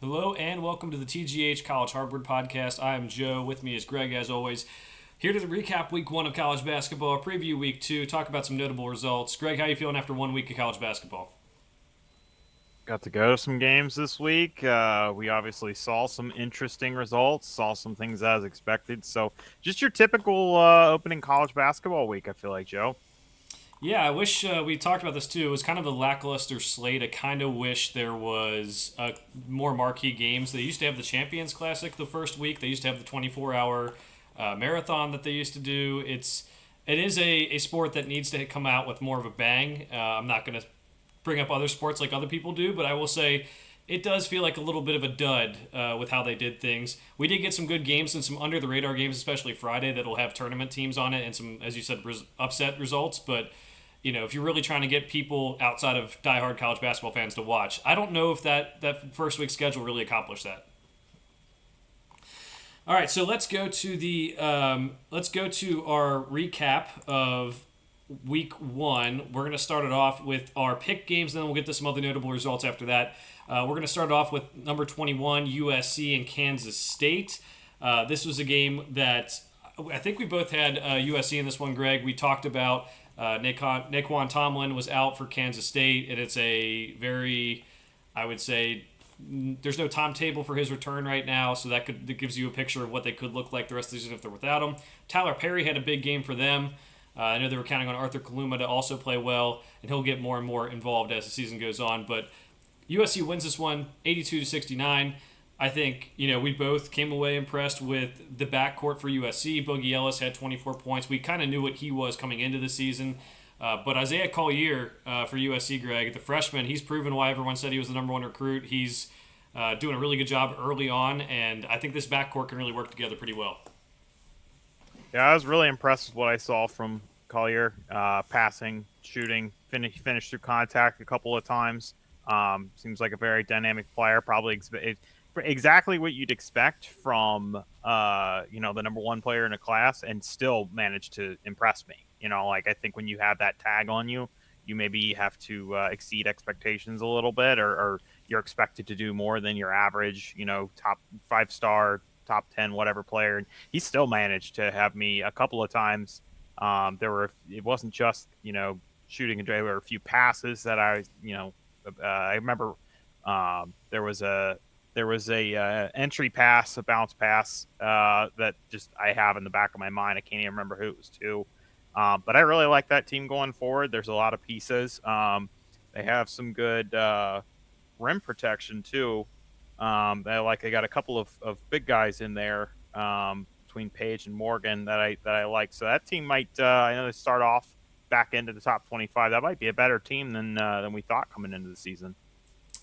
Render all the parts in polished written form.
Hello and welcome to the TGH College Hardwood Podcast. I am Joe. With me is Greg, as always. Here to recap Week 1 of college basketball, preview Week 2, talk about some notable results. Greg, how you feeling after 1 week of college basketball? Got to go to some games this week. We obviously saw some interesting results, saw some things as expected. So, just your typical opening college basketball week, I feel like, Joe. Yeah, I wish we talked about this too. It was kind of a lackluster slate. I kind of wish there was more marquee games. They used to have the Champions Classic the first week. They used to have the 24-hour marathon that they used to do. It is a sport that needs to come out with more of a bang. I'm not going to bring up other sports like other people do, but I will say it does feel like a little bit of a dud with how they did things. We did get some good games and some under the radar games, especially Friday, that will have tournament teams on it and some, as you said, upset results. But if you're really trying to get people outside of diehard college basketball fans to watch, I don't know if that first week schedule really accomplished that. All right, so let's go to our recap of Week 1. We're going to start it off with our pick games, and then we'll get to some other notable results after that. We're going to start off with number 21, USC and Kansas State. This was a game that I think we both had USC in this one, Greg. We talked about Naquan Tomlin was out for Kansas State, and it's a very, I would say, there's no timetable for his return right now, so that gives you a picture of what they could look like the rest of the season if they're without him. Tyler Perry had a big game for them. I know they were counting on Arthur Kaluma to also play well, and he'll get more and more involved as the season goes on. But USC wins this one 82-69. I think, we both came away impressed with the backcourt for USC. Boogie Ellis had 24 points. We kind of knew what he was coming into the season. But Isaiah Collier for USC, Greg, the freshman, he's proven why everyone said he was the number one recruit. He's doing a really good job early on, and I think this backcourt can really work together pretty well. Yeah, I was really impressed with what I saw from Collier. Passing, shooting, finished through contact a couple of times. Seems like a very dynamic player. Probably exactly what you'd expect from the number one player in a class, and still managed to impress me. I think when you have that tag on you, you maybe have to exceed expectations a little bit, or you're expected to do more than your average, top 5-star, top 10, whatever player. And he still managed to have me a couple of times. It wasn't just, shooting, there were a few passes that I remember there was a entry pass, a bounce pass that just I have in the back of my mind. I can't even remember who it was to. But I really like that team going forward. There's a lot of pieces. They have some good rim protection too. They got a couple of big guys in there between Page and Morgan that I like. So that team might I know they start off back into the top 25. That might be a better team than we thought coming into the season.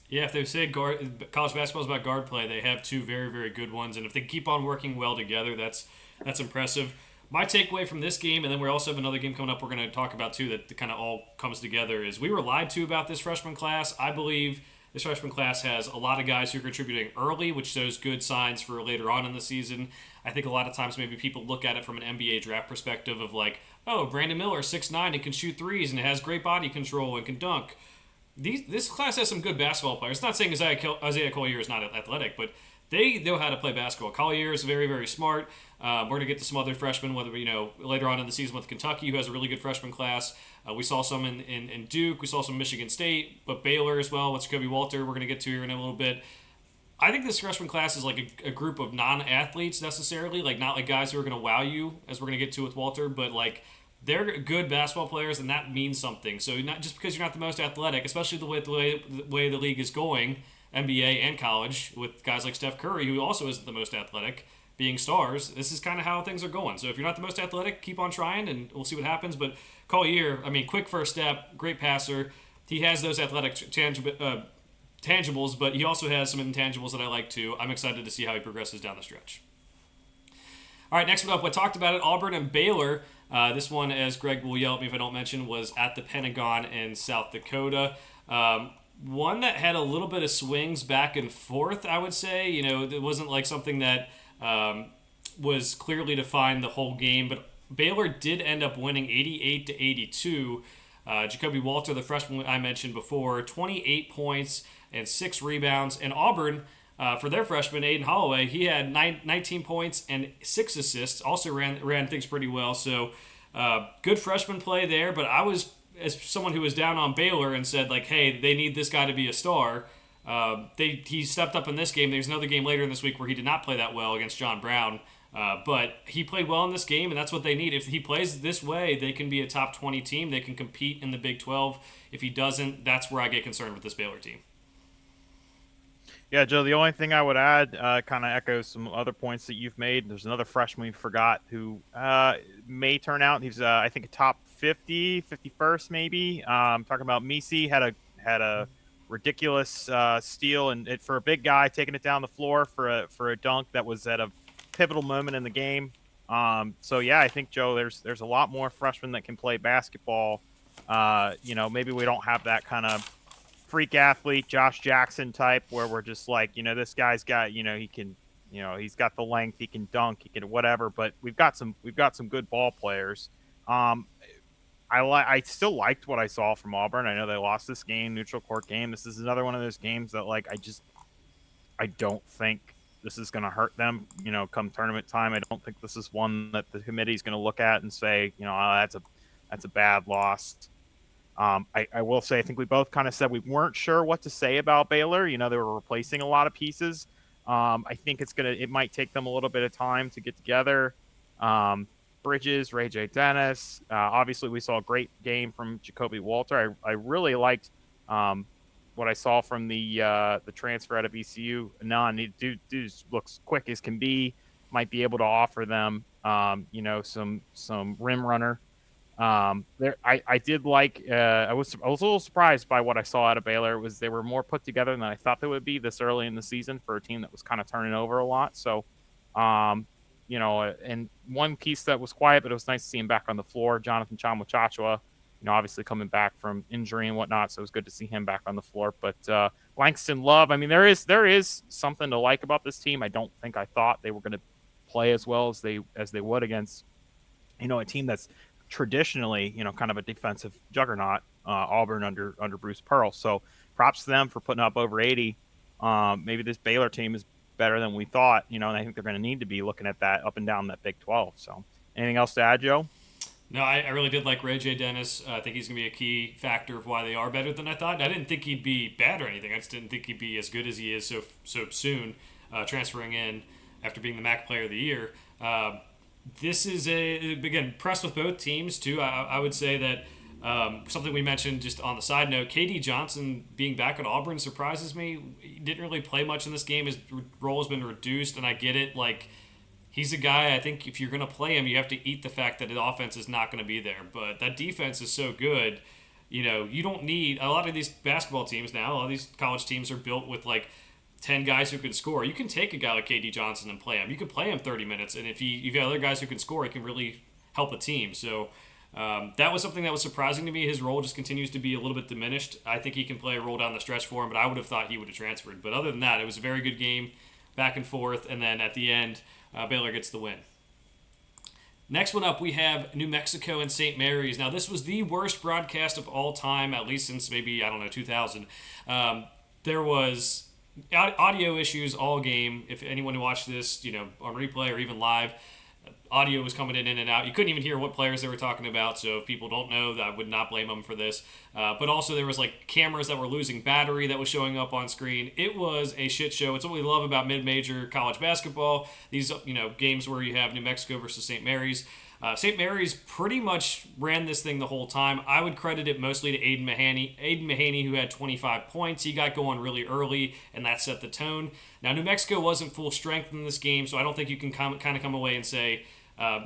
Yeah, if they say college basketball is about guard play, they have two very, very good ones, and if they keep on working well together, that's impressive. My takeaway from this game, and then we also have another game coming up we're going to talk about too that kind of all comes together, is we were lied to about this freshman class. I believe this freshman class has a lot of guys who are contributing early, which shows good signs for later on in the season. I think a lot of times maybe people look at it from an NBA draft perspective of like, oh, Brandon Miller, 6'9", and can shoot threes and has great body control and can dunk. This class has some good basketball players. It's not saying Isaiah Collier is not athletic, but they know how to play basketball. Collier is very, very smart. We're going to get to some other freshmen, whether later on in the season with Kentucky, who has a really good freshman class. We saw some in Duke. We saw some Michigan State, but Baylor as well with Jacoby Walter. We're going to get to here in a little bit. I think this freshman class is like a group of non-athletes necessarily, like not like guys who are going to wow you, as we're going to get to with Walter, but like they're good basketball players, and that means something. So not just because you're not the most athletic, especially the way the league is going, NBA and college, with guys like Steph Curry, who also isn't the most athletic, being stars. This is kind of how things are going. So if you're not the most athletic, keep on trying, and we'll see what happens. But Collier, quick first step, great passer. He has those athletic tangibles, but he also has some intangibles that I like too. I'm excited to see how he progresses down the stretch. All right, next one up, we talked about it, Auburn and Baylor. This one, as Greg will yell at me if I don't mention, was at the Pentagon in South Dakota. One that had a little bit of swings back and forth, I would say. It wasn't like something that was clearly defined the whole game, but Baylor did end up winning 88-82. Jacoby Walter, the freshman I mentioned before, 28 points and 6 rebounds. And Auburn, For their freshman, Aiden Holloway, he had 19 points and 6 assists. Also ran things pretty well. So good freshman play there. But I was, as someone who was down on Baylor and said like, hey, they need this guy to be a star. He stepped up in this game. There's another game later in this week where he did not play that well against John Brown. But he played well in this game, and that's what they need. If he plays this way, they can be a top 20 team. They can compete in the Big 12. If he doesn't, that's where I get concerned with this Baylor team. Yeah, Joe, the only thing I would add kind of echoes some other points that you've made. There's another freshman we forgot who may turn out. He's, I think, a top 50, 51st maybe. Talking about Misi, had a ridiculous steal, and for a big guy, taking it down the floor for a dunk that was at a pivotal moment in the game. So, yeah, I think, Joe, there's a lot more freshmen that can play basketball. Maybe we don't have that kind of freak athlete Josh Jackson type where we're just like, this guy's got, he can, he's got the length, he can dunk, he can whatever, but we've got some good ball players. I still liked what I saw from Auburn. I know they lost this game, neutral court game. This is another one of those games that like I don't think this is going to hurt them, come tournament time. I don't think this is one that the committee is going to look at and say, oh, that's a bad loss. I will say, I think we both kind of said we weren't sure what to say about Baylor. They were replacing a lot of pieces. I think it might take them a little bit of time to get together. Bridges, Ray J. Dennis. Obviously, we saw a great game from Jacoby Walter. I really liked what I saw from the transfer out of ECU. Dude looks quick as can be. Might be able to offer them, some rim runner. I did like. I was a little surprised by what I saw out of Baylor. They were more put together than I thought they would be this early in the season for a team that was kind of turning over a lot. So, and one piece that was quiet, but it was nice to see him back on the floor. Jonathan Chamwa-Chachua, obviously coming back from injury and whatnot, so it was good to see him back on the floor. But Langston Love, I mean, there is something to like about this team. I don't think I thought they were going to play as well as they would against, a team that's traditionally, kind of a defensive juggernaut, Auburn under Bruce Pearl. So props to them for putting up over 80. Maybe this Baylor team is better than we thought, and I think they're going to need to be looking at that up and down that Big 12. So anything else to add, Joe? No, I really did like Ray J. Dennis. I think he's going to be a key factor of why they are better than I thought. I didn't think he'd be bad or anything. I just didn't think he'd be as good as he is so soon, transferring in after being the MAC Player of the Year. This is again, impressed with both teams too. I would say that something we mentioned just on the side note, KD Johnson being back at Auburn surprises me. He didn't really play much in this game. His role has been reduced, and I get it. Like, he's a guy, I think if you're going to play him, you have to eat the fact that the offense is not going to be there. But that defense is so good. You don't need a lot of these basketball teams now. A lot of these college teams are built with like 10 guys who can score. You can take a guy like KD Johnson and play him. You can play him 30 minutes, and if you've got other guys who can score, it can really help a team. So that was something that was surprising to me. His role just continues to be a little bit diminished. I think he can play a role down the stretch for him, but I would have thought he would have transferred. But other than that, it was a very good game, back and forth, and then at the end, Baylor gets the win. Next one up, we have New Mexico and St. Mary's. Now, this was the worst broadcast of all time, at least since maybe, 2000. There was audio issues all game. If anyone who watched this, on replay or even live, audio was coming in and out. You couldn't even hear what players they were talking about. So if people don't know, I would not blame them for this. But also there was like cameras that were losing battery that was showing up on screen. It was a shit show. It's what we love about mid-major college basketball. These games where you have New Mexico versus St. Mary's. St. Mary's pretty much ran this thing the whole time. I would credit it mostly to Aiden Mahaney. Aiden Mahaney, who had 25 points. He got going really early, and that set the tone. Now, New Mexico wasn't full strength in this game, so I don't think you can kind of come away and say,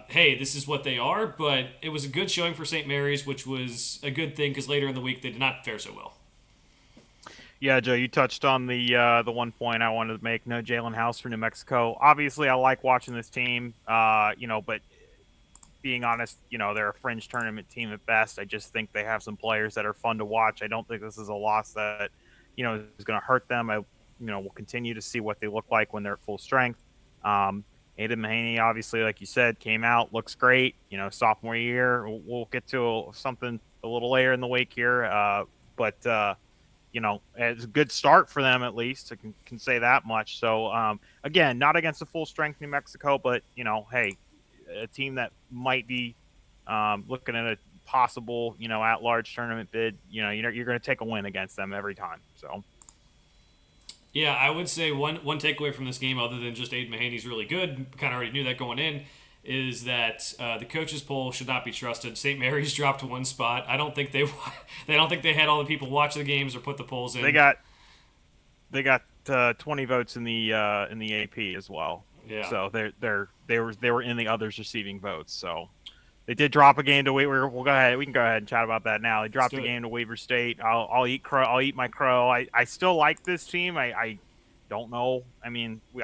hey, this is what they are. But it was a good showing for St. Mary's, which was a good thing because later in the week they did not fare so well. Yeah, Joe, you touched on the one point I wanted to make. No Jalen House for New Mexico. Obviously, I like watching this team, but being honest, they're a fringe tournament team at best. I just think they have some players that are fun to watch. I don't think this is a loss that, is going to hurt them. We'll continue to see what they look like when they're at full strength. Aiden Mahaney, obviously, like you said, came out, looks great. Sophomore year. We'll get to something a little later in the week here. But it's a good start for them at least. I can say that much. So again, not against a full strength New Mexico, but hey, a team that might be looking at a possible at large tournament bid. You're going to take a win against them every time. So. Yeah, I would say one takeaway from this game, other than just Aiden Mahaney's really good, kind of already knew that going in, is that the coaches poll should not be trusted. St. Mary's dropped one spot. I don't think they don't think they had all the people watch the games or put the polls in. They got 20 votes in the AP as well. Yeah. So they were in the others receiving votes. So they did drop a game to Weaver. We'll go ahead. We can go ahead and chat about that now. They dropped a game to Weaver State. I'll eat crow. I'll eat my crow. I still like this team. I don't know. I mean, we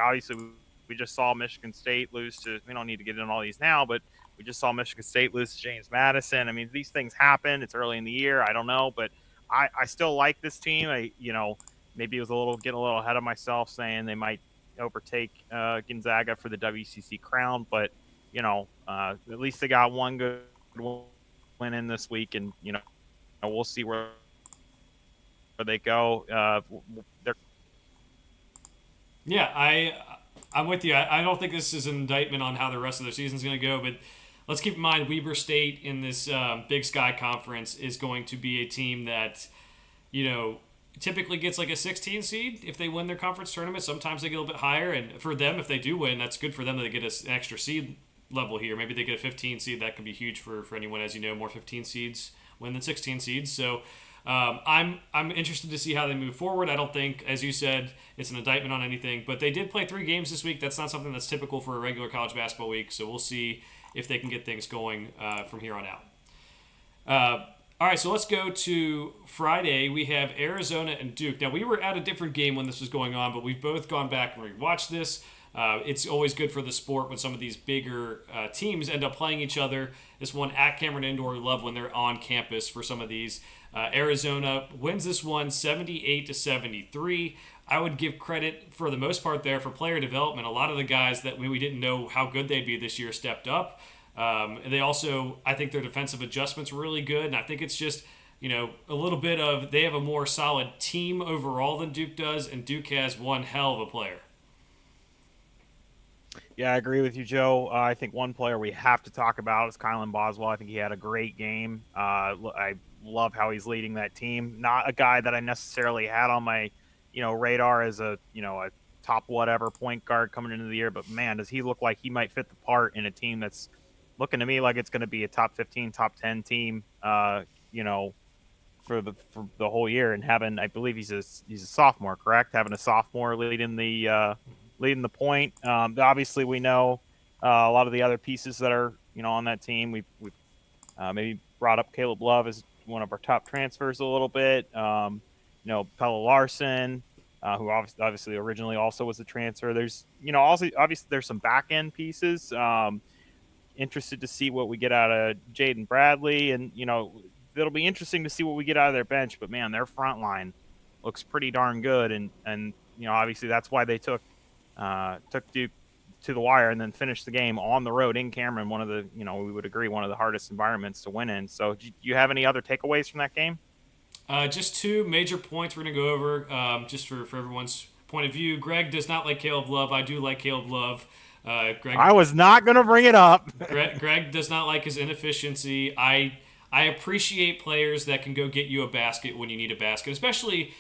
just saw Michigan State lose to. We don't need to get into all these now, but we just saw Michigan State lose to James Madison. I mean, these things happen. It's early in the year. I don't know, but I still like this team. Maybe it was getting a little ahead of myself saying they might overtake Gonzaga for the WCC crown, but at least they got one good win in this week, and we'll see where they go. I'm with you. I don't think this is an indictment on how the rest of their season is going to go, but let's keep in mind Weber State in this Big Sky Conference is going to be a team that typically gets like a 16 seed if they win their conference tournament. Sometimes they get a little bit higher, and for them, if they do win, that's good for them that they get an extra seed level here. Maybe they get a 15 seed. That can be huge for anyone, as you know, more 15 seeds win than 16 seeds. So I'm interested to see how they move forward. I don't think, as you said, it's an indictment on anything, but they did play 3 games this week. That's not something that's typical for a regular college basketball week, so we'll see if they can get things going from here on out. All right, so let's go to Friday. We have Arizona and Duke. Now, we were at a different game when this was going on, but we've both gone back and rewatched this. It's always good for the sport when some of these bigger teams end up playing each other. This one at Cameron Indoor, love when they're on campus for some of these. Arizona wins this one 78-73. I would give credit for the most part there for player development. A lot of the guys that we didn't know how good they'd be this year stepped up. They also, I think their defensive adjustments were really good, and I think it's just, a little bit of they have a more solid team overall than Duke does, and Duke has one hell of a player. Yeah, I agree with you, Joe. I think one player we have to talk about is Kylan Boswell. I think he had a great game. I love how he's leading that team. Not a guy that I necessarily had on my, radar as a top whatever point guard coming into the year, but man, does he look like he might fit the part in a team that's looking to me like it's going to be a top 15, top 10 team, for the whole year. And having, I believe he's a sophomore, correct? Having a sophomore leading the point. Obviously, we know a lot of the other pieces that are on that team. We've maybe brought up Caleb Love as one of our top transfers a little bit. Pella Larson, who obviously originally also was a transfer. There's also obviously there's some back end pieces. Interested to see what we get out of Jaden Bradley, and it'll be interesting to see what we get out of their bench. But man, their front line looks pretty darn good, and obviously that's why they took Duke to the wire and then finished the game on the road in Cameron. One of the we would agree one of the hardest environments to win in. So do you have any other takeaways from that game? Just 2 major points we're going to go over just for everyone's point of view. Greg does not like Caleb Love. I do like Caleb Love. Greg, I was not going to bring it up. Greg does not like his inefficiency. I appreciate players that can go get you a basket when you need a basket, especially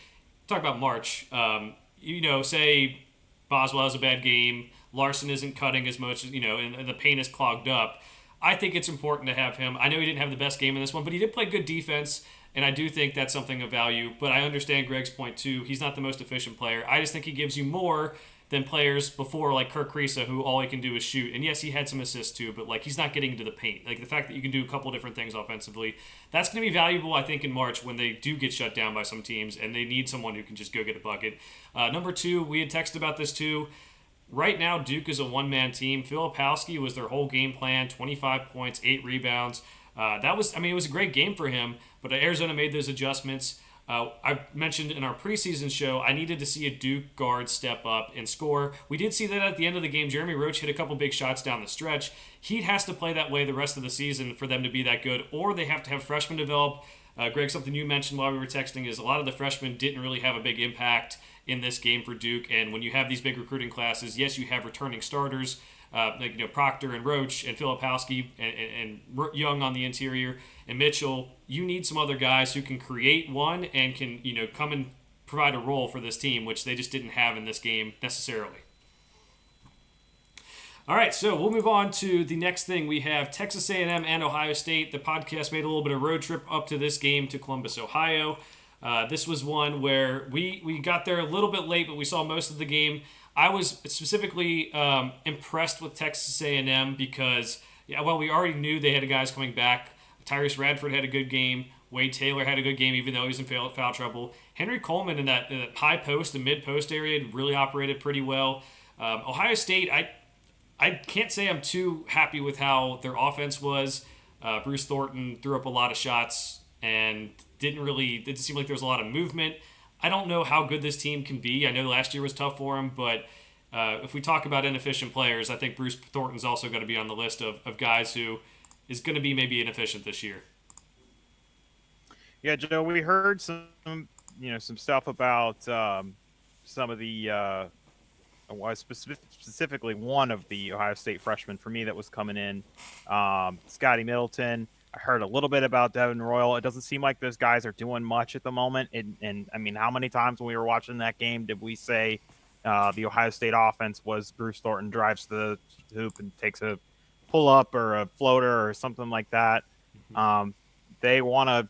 talk about March. Say Boswell has a bad game, Larson isn't cutting as much, and the paint is clogged up. I think it's important to have him. I know he didn't have the best game in this one, but he did play good defense, and I do think that's something of value. But I understand Greg's point too. He's not the most efficient player. I just think he gives you more than players before like Kirk Kriisa, who all he can do is shoot. And yes, he had some assists too, but like he's not getting into the paint. Like the fact that you can do a couple different things offensively, that's going to be valuable, I think, in March when they do get shut down by some teams and they need someone who can just go get a bucket. Number 2, we had texted about this too. Right now, Duke is a one-man team. Filipowski was their whole game plan, 25 points, 8 rebounds. It was a great game for him, but Arizona made those adjustments. I mentioned in our preseason show, I needed to see a Duke guard step up and score. We did see that at the end of the game. Jeremy Roach hit a couple big shots down the stretch. He has to play that way the rest of the season for them to be that good, or they have to have freshmen develop. Greg, something you mentioned while we were texting is a lot of the freshmen didn't really have a big impact in this game for Duke. And when you have these big recruiting classes, yes, you have returning starters like Proctor and Roach and Filipowski and Young on the interior and Mitchell. You need some other guys who can create one and can come and provide a role for this team, which they just didn't have in this game necessarily. All right, so we'll move on to the next thing. We have Texas A&M and Ohio State. The podcast made a little bit of road trip up to this game to Columbus, Ohio. This was one where we got there a little bit late, but we saw most of the game. I was specifically impressed with Texas A&M because, we already knew they had guys coming back. Tyrese Radford had a good game. Wade Taylor had a good game, even though he was in foul trouble. Henry Coleman in that high post and mid post area really operated pretty well. Ohio State, I can't say I'm too happy with how their offense was. Bruce Thornton threw up a lot of shots and didn't seem like there was a lot of movement. I don't know how good this team can be. I know last year was tough for them, but if we talk about inefficient players, I think Bruce Thornton's also going to be on the list of guys who is going to be maybe inefficient this year. Yeah, Joe, we heard some stuff about some of the specifically one of the Ohio State freshmen for me that was coming in, Scotty Middleton. I heard a little bit about Devin Royal. It doesn't seem like those guys are doing much at the moment. And I mean, how many times when we were watching that game did we say the Ohio State offense was Bruce Thornton drives the hoop and takes a pull-up or a floater or something like that? They want to,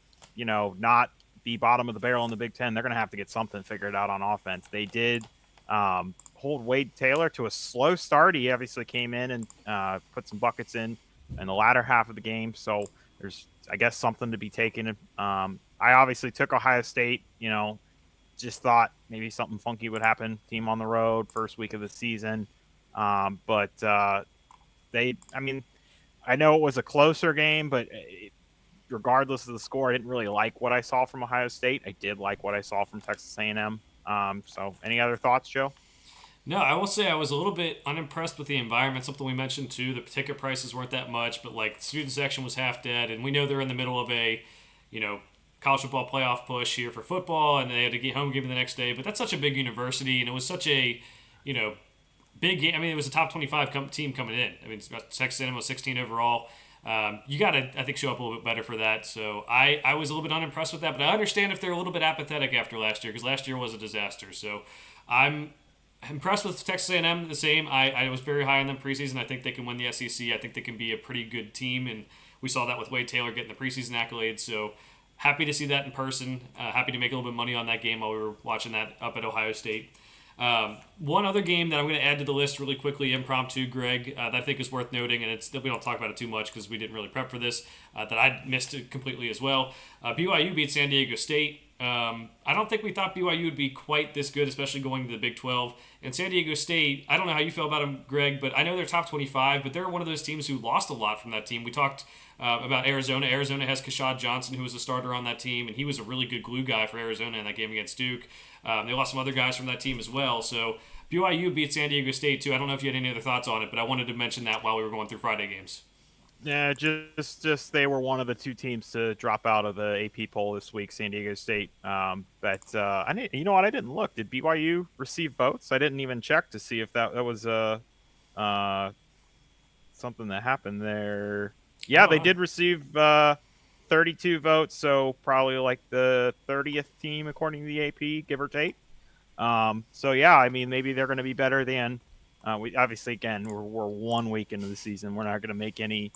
not be bottom of the barrel in the Big Ten. They're going to have to get something figured out on offense. They did hold Wade Taylor to a slow start. He obviously came in and put some buckets in the latter half of the game. So there's, I guess, something to be taken. I obviously took Ohio State, just thought maybe something funky would happen. Team on the road, first week of the season. But I know it was a closer game, but regardless of the score, I didn't really like what I saw from Ohio State. I did like what I saw from Texas A&M. So any other thoughts, Joe? No, I will say I was a little bit unimpressed with the environment. Something we mentioned too. The ticket prices weren't that much, but like the student section was half dead, and we know they're in the middle of a, college football playoff push here for football, and they had to get home game the next day. But that's such a big university, and it was such a, big game. I mean, it was a top 25 team coming in. I mean, Texas A&M was 16 overall. You got to, I think, show up a little bit better for that. So I was a little bit unimpressed with that, but I understand if they're a little bit apathetic after last year because last year was a disaster. So I'm impressed with Texas A&M the same. I was very high on them preseason. I think they can win the SEC. I think they can be a pretty good team, and we saw that with Wade Taylor getting the preseason accolades. So happy to see that in person. Happy to make a little bit of money on that game while we were watching that up at Ohio State. One other game that I'm going to add to the list really quickly, impromptu, Greg, that I think is worth noting, and we don't talk about it too much because we didn't really prep for this, that I missed it completely as well. BYU beat San Diego State. I don't think we thought BYU would be quite this good, especially going to the Big 12. And San Diego State, I don't know how you feel about them, Greg, but I know they're top 25, but they're one of those teams who lost a lot from that team. We talked about Arizona. Arizona has Kashad Johnson, who was a starter on that team, and he was a really good glue guy for Arizona in that game against Duke. They lost some other guys from that team as well. So BYU beat San Diego State, too. I don't know if you had any other thoughts on it, but I wanted to mention that while we were going through Friday games. Yeah, just they were one of the two teams to drop out of the AP poll this week, San Diego State. But I didn't, you know what? I didn't look. Did BYU receive votes? I didn't even check to see if that was something that happened there. Yeah, they did receive 32 votes, so probably like the 30th team according to the AP, give or take. So yeah, I mean maybe they're going to be better than. We obviously again we're 1 week into the season. We're not going to make any.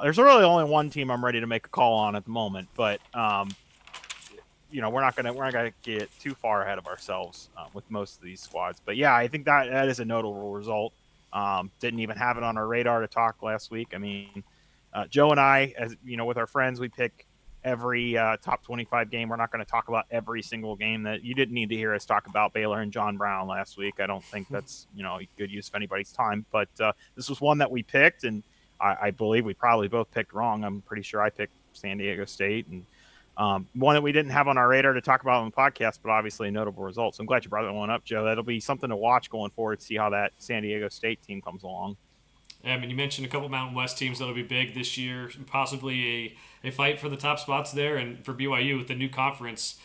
There's really only one team I'm ready to make a call on at the moment, but we're not gonna get too far ahead of ourselves with most of these squads. But yeah, I think that is a notable result. Didn't even have it on our radar to talk last week. I mean, Joe and I, as with our friends, we pick every top 25 game. We're not going to talk about every single game. That you didn't need to hear us talk about Baylor and John Brown last week. I don't think that's a good use of anybody's time. But this was one that we picked, and I believe we probably both picked wrong. I'm pretty sure I picked San Diego State, and one that we didn't have on our radar to talk about on the podcast, but obviously a notable result. So I'm glad you brought that one up, Joe. That'll be something to watch going forward, see how that San Diego State team comes along. I mean, you mentioned a couple Mountain West teams that'll be big this year, possibly a fight for the top spots there, and for BYU with the new conference.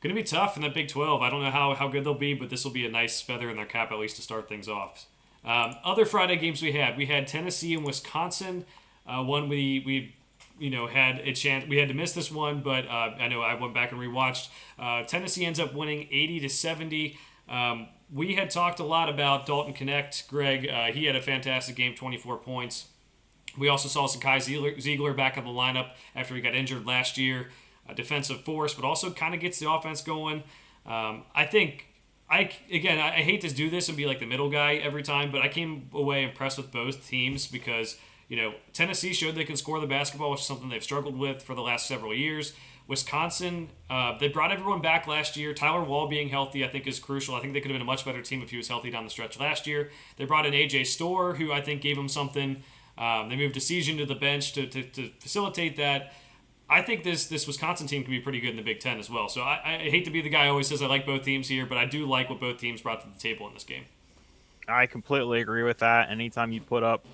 Going to be tough in that Big 12. I don't know how good they'll be, but this will be a nice feather in their cap at least to start things off. Other Friday games we had Tennessee and Wisconsin. One we had a chance. We had to miss this one, but I know I went back and rewatched. Tennessee ends up winning 80-70. We had talked a lot about Dalton Connect. Greg, he had a fantastic game, 24 points. We also saw Sakai Ziegler back in the lineup after he got injured last year. A defensive force, but also kind of gets the offense going. I think I hate to do this and be like the middle guy every time, but I came away impressed with both teams because Tennessee showed they can score the basketball, which is something they've struggled with for the last several years. Wisconsin, they brought everyone back last year. Tyler Wall being healthy, I think, is crucial. I think they could have been a much better team if he was healthy down the stretch last year. They brought in AJ Storr, who I think gave them something. They moved Decision to the bench to facilitate that. I think this Wisconsin team can be pretty good in the Big Ten as well. So I hate to be the guy who always says I like both teams here, but I do like what both teams brought to the table in this game. I completely agree with that. Anytime you put up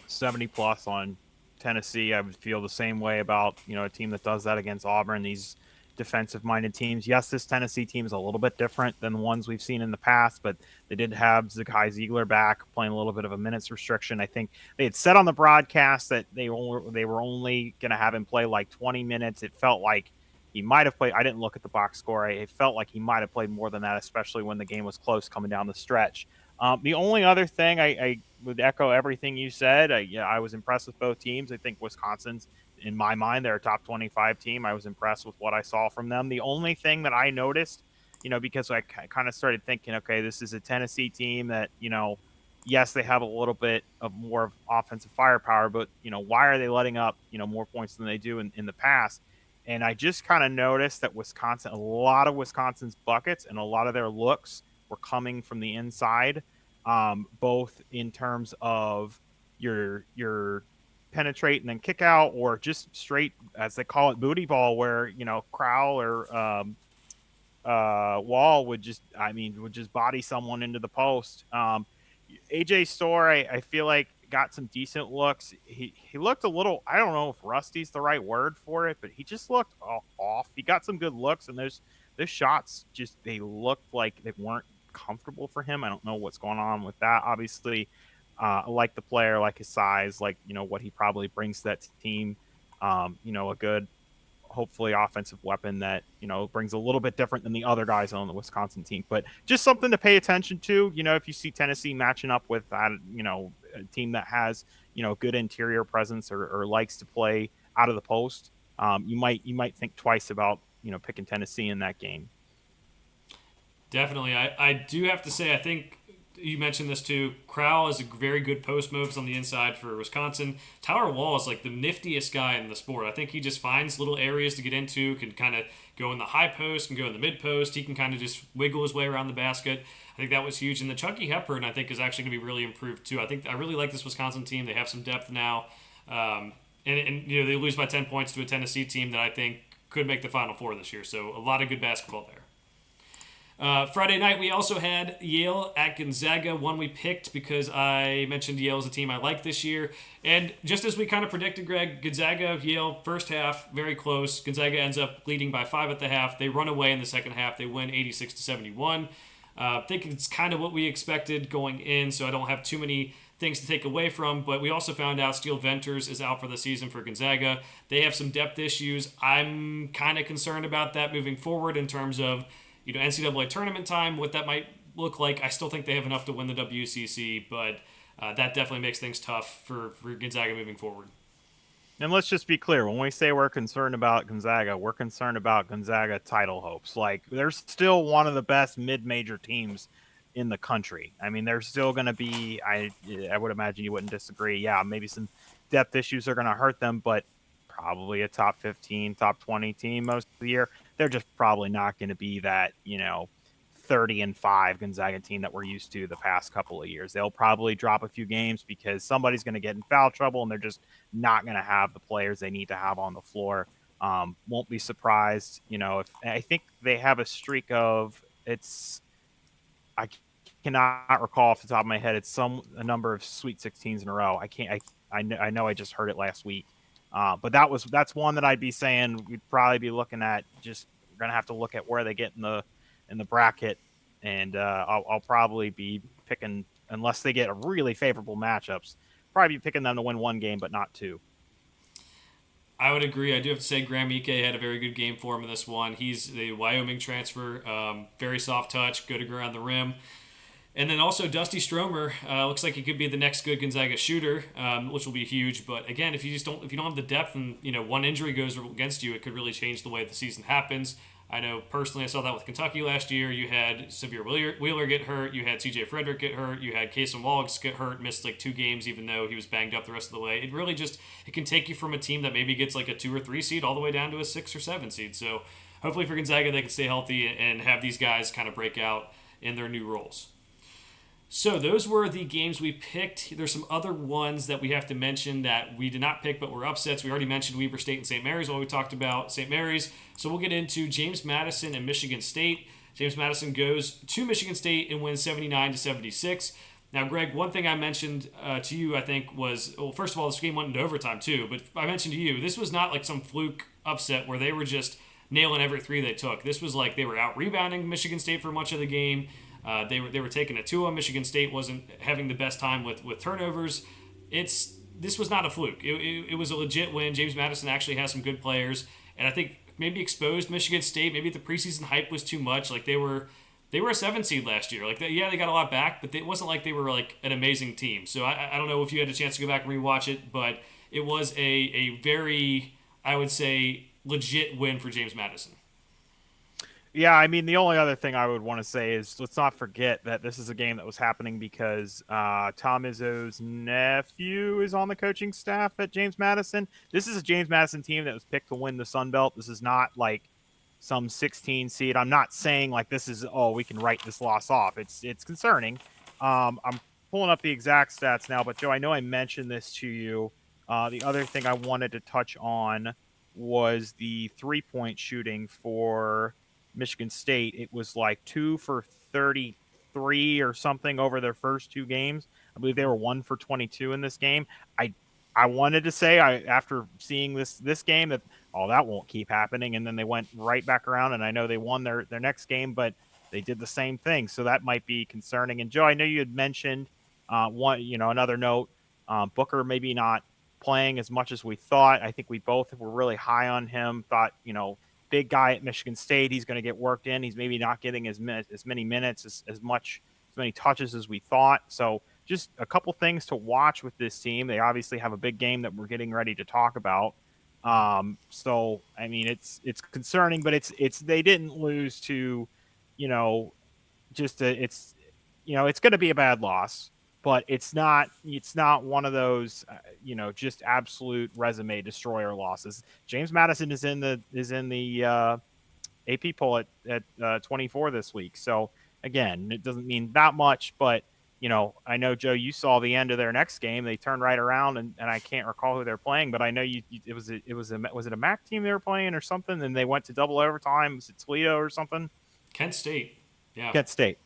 70 plus on Tennessee, I would feel the same way about a team that does that against Auburn. These defensive-minded teams. Yes, this Tennessee team is a little bit different than the ones we've seen in the past, but they did have Zakai Ziegler back playing a little bit of a minutes restriction. I think they had said on the broadcast that they were only going to have him play like 20 minutes. It felt like he might have played. I didn't look at the box score. It felt like he might have played more than that, especially when the game was close coming down the stretch. The only other thing I would echo everything you said. I was impressed with both teams. I think Wisconsin's, in my mind, they're a top 25 team. I was impressed with what I saw from them. The only thing that I noticed, because I kind of started thinking, okay, this is a Tennessee team that, yes, they have a little bit of more of offensive firepower, but, why are they letting up, more points than they do in the past? And I just kind of noticed that Wisconsin, a lot of Wisconsin's buckets and a lot of their looks were coming from the inside, both in terms of your penetrate and then kick out, or just straight, as they call it, booty ball, where Crowell or Wall would just body someone into the post. AJ Storr, I feel like, got some decent looks. He looked a little, I don't know if rusty's the right word for it, but he just looked off. He got some good looks, and those shots they looked like they weren't comfortable for him. I don't know what's going on with that. Obviously, I like the player, like his size, like what he probably brings to that team. A good, hopefully, offensive weapon that brings a little bit different than the other guys on the Wisconsin team. But just something to pay attention to. If you see Tennessee matching up with that, a team that has good interior presence or likes to play out of the post, you might think twice about picking Tennessee in that game. Definitely. I do have to say, I think you mentioned this too. Crowell is a very good post moves on the inside for Wisconsin. Tyler Wall is like the niftiest guy in the sport. I think he just finds little areas to get into, can kind of go in the high post, can go in the mid post. He can kind of just wiggle his way around the basket. I think that was huge. And the Chucky Hepburn, I think, is actually going to be really improved too. I really like this Wisconsin team. They have some depth now. And they lose by 10 points to a Tennessee team that I think could make the Final Four this year. So a lot of good basketball there. Friday night, we also had Yale at Gonzaga, one we picked because I mentioned Yale as a team I like this year. And just as we kind of predicted, Greg, Gonzaga, Yale, first half, very close. Gonzaga ends up leading by 5 at the half. They run away in the second half. They win 86-71. I think it's kind of what we expected going in, so I don't have too many things to take away from. But we also found out Steele Venters is out for the season for Gonzaga. They have some depth issues. I'm kind of concerned about that moving forward in terms of NCAA tournament time, what that might look like. I still think they have enough to win the WCC, but that definitely makes things tough for Gonzaga moving forward. And let's just be clear. When we say we're concerned about Gonzaga, we're concerned about Gonzaga title hopes. Like, they're still one of the best mid-major teams in the country. I mean, they're still going to be, I would imagine you wouldn't disagree. Yeah, maybe some depth issues are going to hurt them, but probably a top 15, top 20 team most of the year. They're just probably not going to be that, 30-5 Gonzaga team that we're used to the past couple of years. They'll probably drop a few games because somebody's going to get in foul trouble, and they're just not going to have the players they need to have on the floor. Won't be surprised, if I think they have a streak of, I cannot recall off the top of my head. It's a number of Sweet 16s in a row. I can't. I know I just heard it last week. But that's one that I'd be saying we'd probably be looking at. Just we're gonna have to look at where they get in the bracket, and I'll probably be picking, unless they get a really favorable matchups. Probably be picking them to win one game, but not two. I would agree. I do have to say Graham Ike had a very good game for him in this one. He's the Wyoming transfer, very soft touch, good around the rim. And then also Dusty Stromer looks like he could be the next good Gonzaga shooter, which will be huge. But again, if you don't have the depth and one injury goes against you, it could really change the way the season happens. I know personally, I saw that with Kentucky last year. You had Severe Wheeler get hurt. You had C.J. Frederick get hurt. You had Kason Wallace get hurt, missed like 2 games, even though he was banged up the rest of the way. It really it can take you from a team that maybe gets like a 2 or 3 seed all the way down to a 6 or 7 seed. So hopefully for Gonzaga, they can stay healthy and have these guys kind of break out in their new roles. So those were the games we picked. There's some other ones that we have to mention that we did not pick but were upsets. We already mentioned Weber State and St. Mary's while we talked about St. Mary's. So we'll get into James Madison and Michigan State. James Madison goes to Michigan State and wins 79-76. Now, Greg, one thing I mentioned to you, I think, was, well, first of all, this game went into overtime too, but I mentioned to you, this was not like some fluke upset where they were just nailing every 3 they took. This was like they were out rebounding Michigan State for much of the game. They were taking a 2-0. Michigan State wasn't having the best time with turnovers. This was not a fluke. It was a legit win. James Madison actually has some good players, and I think maybe exposed Michigan State. Maybe the preseason hype was too much. Like they were a 7 seed last year. Like they got a lot back, but it wasn't like they were like an amazing team. So I don't know if you had a chance to go back and rewatch it, but it was a very, I would say, legit win for James Madison. Yeah, I mean, the only other thing I would want to say is let's not forget that this is a game that was happening because Tom Izzo's nephew is on the coaching staff at James Madison. This is a James Madison team that was picked to win the Sun Belt. This is not like some 16 seed. I'm not saying like this is, oh, we can write this loss off. It's concerning. I'm pulling up the exact stats now, but Joe, I know I mentioned this to you. The other thing I wanted to touch on was the 3-point shooting for Michigan State. It was like 2 for 33 or something over their first 2 games. I believe they were 1 for 22 in this game. I wanted to say after seeing this game that that won't keep happening, and then they went right back around, and I know they won their next game, but they did the same thing, so that might be concerning. And Joe, I know you had mentioned another note, Booker maybe not playing as much as we thought. I think we both were really high on him. Thought big guy at Michigan State, he's going to get worked in. He's maybe not getting as many minutes, as many touches as we thought. So just a couple things to watch with this team. They obviously have a big game that we're getting ready to talk about. So I mean, it's concerning, but it's they didn't lose to, it's going to be a bad loss, but it's not one of those just absolute resume destroyer losses. James Madison is in the AP poll at 24 this week. So again, it doesn't mean that much, but I know, Joe, you saw the end of their next game. They turned right around, and I can't recall who they're playing, but I know was it a MAC team they were playing or something, and they went to double overtime. Was it Toledo or something? Kent State. Yeah. Kent State.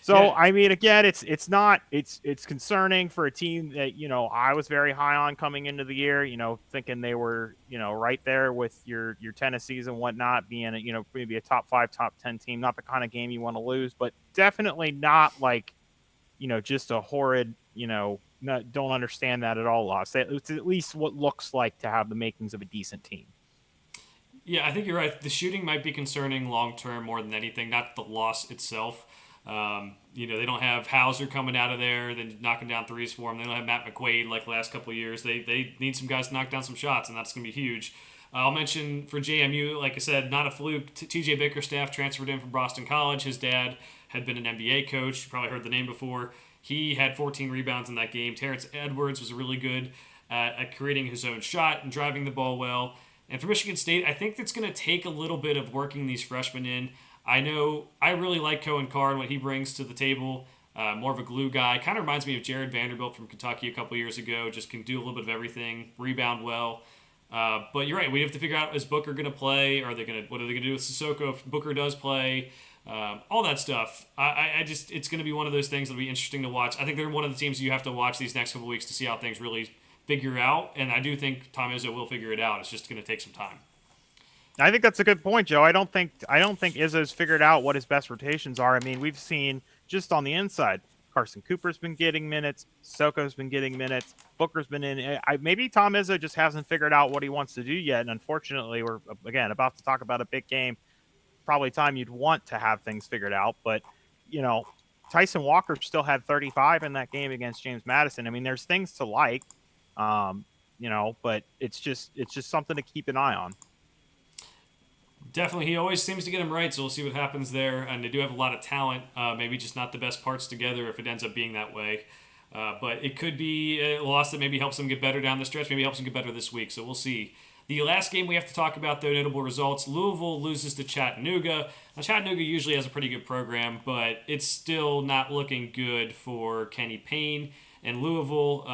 So yeah. I mean, again, it's concerning for a team that I was very high on coming into the year. Thinking they were right there with your Tennessees and whatnot, being maybe a top 5, top 10 team. Not the kind of game you want to lose, but definitely not like just a horrid don't understand that at all loss. It's at least what looks like to have the makings of a decent team. Yeah, I think you're right. The shooting might be concerning long term more than anything, not the loss itself. They don't have Hauser coming out of there, then knocking down threes for them. They don't have Matt McQuaid like the last couple of years. They need some guys to knock down some shots, and that's going to be huge. I'll mention for JMU, like I said, not a fluke. TJ Bickerstaff transferred in from Boston College. His dad had been an NBA coach. You probably heard the name before. He had 14 rebounds in that game. Terrence Edwards was really good at creating his own shot and driving the ball well. And for Michigan State, I think it's going to take a little bit of working these freshmen in. I know I really like Cohen Carr and what he brings to the table. More of a glue guy. Kind of reminds me of Jared Vanderbilt from Kentucky a couple years ago. Just can do a little bit of everything, rebound well. But you're right. We have to figure out, is Booker going to play? What are they going to do with Sissoko if Booker does play? all that stuff. I just it's going to be one of those things that'll be interesting to watch. I think they're one of the teams you have to watch these next couple weeks to see how things really figure out. And I do think Tom Izzo will figure it out. It's just going to take some time. I think that's a good point, Joe. I don't think Izzo's figured out what his best rotations are. I mean, we've seen just on the inside, Carson Cooper's been getting minutes, Soko's been getting minutes, Booker's been in. Maybe Tom Izzo just hasn't figured out what he wants to do yet, and unfortunately, we're again about to talk about a big game. Probably time you'd want to have things figured out, but you know, Tyson Walker still had 35 in that game against James Madison. I mean, there's things to like, but it's just something to keep an eye on. Definitely, he always seems to get them right, so we'll see what happens there. And they do have a lot of talent, maybe just not the best parts together if it ends up being that way. But it could be a loss that maybe helps them get better down the stretch, maybe helps them get better this week. So we'll see. The last game we have to talk about, though, notable results. Louisville loses to Chattanooga. Now, Chattanooga usually has a pretty good program, but it's still not looking good for Kenny Payne and Louisville.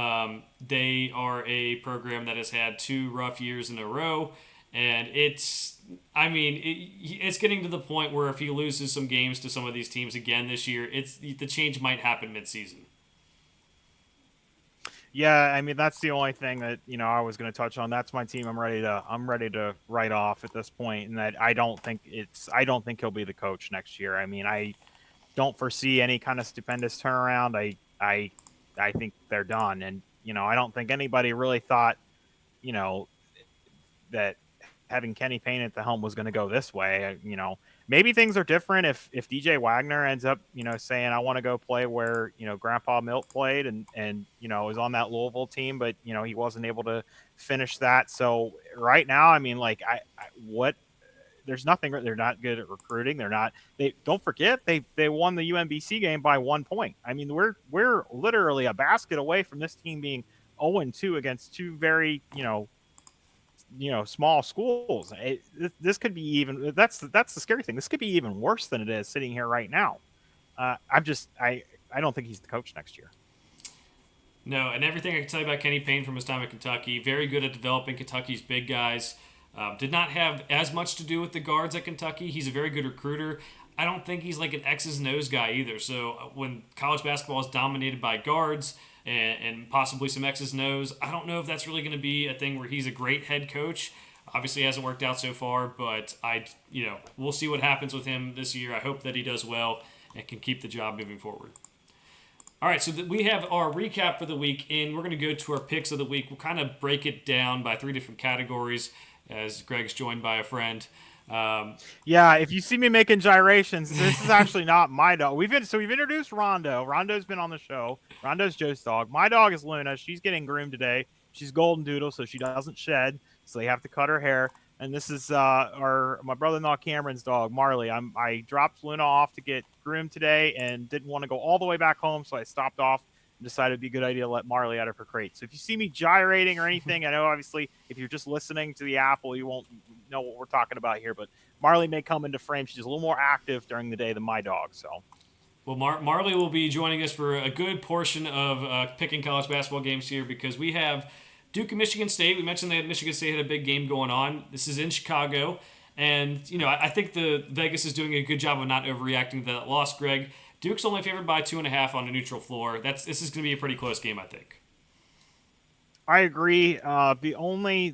They are a program that has had 2 rough years in a row, and it's getting to the point where if he loses some games to some of these teams again this year, the change might happen midseason. Yeah, I mean that's the only thing that I was going to touch on. That's my team. I'm ready to write off at this point, and that I don't think he'll be the coach next year. I mean, I don't foresee any kind of stupendous turnaround. I think they're done, and I don't think anybody really thought you know that having Kenny Payne at the helm was going to go this way. Maybe things are different if DJ Wagner ends up, saying I want to go play where Grandpa Milt played and is on that Louisville team, but he wasn't able to finish that. So right now, I mean, like what? There's nothing. They're not good at recruiting. They're not. They don't forget they won the UMBC game by 1 point. I mean, we're literally a basket away from this team being 0-2 against 2 very small schools. This could be even. That's the scary thing. This could be even worse than it is sitting here right now. I don't think he's the coach next year. No, and everything I can tell you about Kenny Payne from his time at Kentucky, very good at developing Kentucky's big guys. Did not have as much to do with the guards at Kentucky. He's a very good recruiter. I don't think he's like an X's and O's guy either. So when college basketball is dominated by guards and possibly some X's and O's, I don't know if that's really going to be a thing where he's a great head coach. Obviously, it hasn't worked out so far, but we'll see what happens with him this year. I hope that he does well and can keep the job moving forward. All right, so we have our recap for the week, and we're going to go to our picks of the week. We'll kind of break it down by 3 different categories as Greg's joined by a friend. Yeah, if you see me making gyrations, this is actually not my dog. We've introduced Rondo. Rondo's been on the show. Rondo's Joe's dog. My dog is Luna. She's getting groomed today. She's golden doodle, so she doesn't shed. So they have to cut her hair. And this is my brother-in-law Cameron's dog, Marley. I dropped Luna off to get groomed today and didn't want to go all the way back home, so I stopped off and decided it'd be a good idea to let Marley out of her crate. So if you see me gyrating or anything, I know obviously if you're just listening to the Apple, you won't know what we're talking about here, but Marley may come into frame. She's a little more active during the day than my dog. So, well, Marley will be joining us for a good portion of picking college basketball games here because we have Duke and Michigan State. We mentioned that Michigan State had a big game going on. This is in Chicago, and I think the Vegas is doing a good job of not overreacting to that loss. Greg, Duke's only favored by 2.5 on a neutral floor. This is going to be a pretty close game, I think. I agree. The only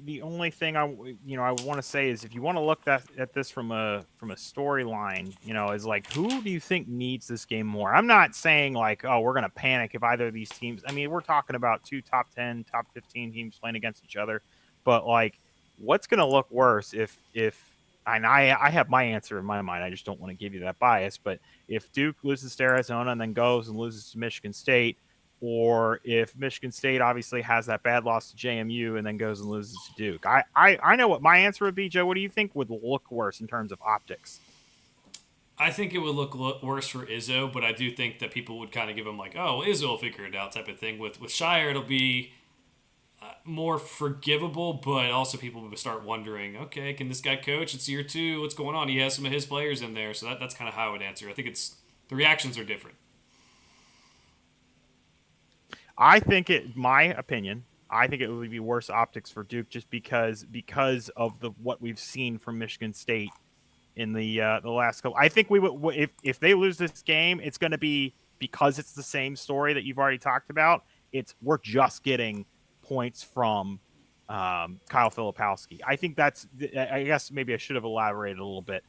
thing I want to say is if you want to look at this from a storyline, is like who do you think needs this game more? I'm not saying like we're gonna panic if either of these teams. I mean we're talking about 2 top 10, top 15 teams playing against each other, but like what's gonna look worse if and I have my answer in my mind. I just don't want to give you that bias, but if Duke loses to Arizona and then goes and loses to Michigan State. Or if Michigan State obviously has that bad loss to JMU and then goes and loses to Duke. I know what my answer would be, Joe. What do you think would look worse in terms of optics? I think it would look worse for Izzo, but I do think that people would kind of give him like, oh, Izzo will figure it out type of thing. With Shire, it'll be more forgivable, but also people would start wondering, okay, can this guy coach? It's year 2. What's going on? He has some of his players in there, so that's kind of how I would answer. I think the reactions are different. I think my opinion, I think it would be worse optics for Duke just because of what we've seen from Michigan State in the last couple. I think we would if they lose this game, it's going to be because it's the same story that you've already talked about. It's we're just getting points from Kyle Filipowski. I think that's. I guess maybe I should have elaborated a little bit.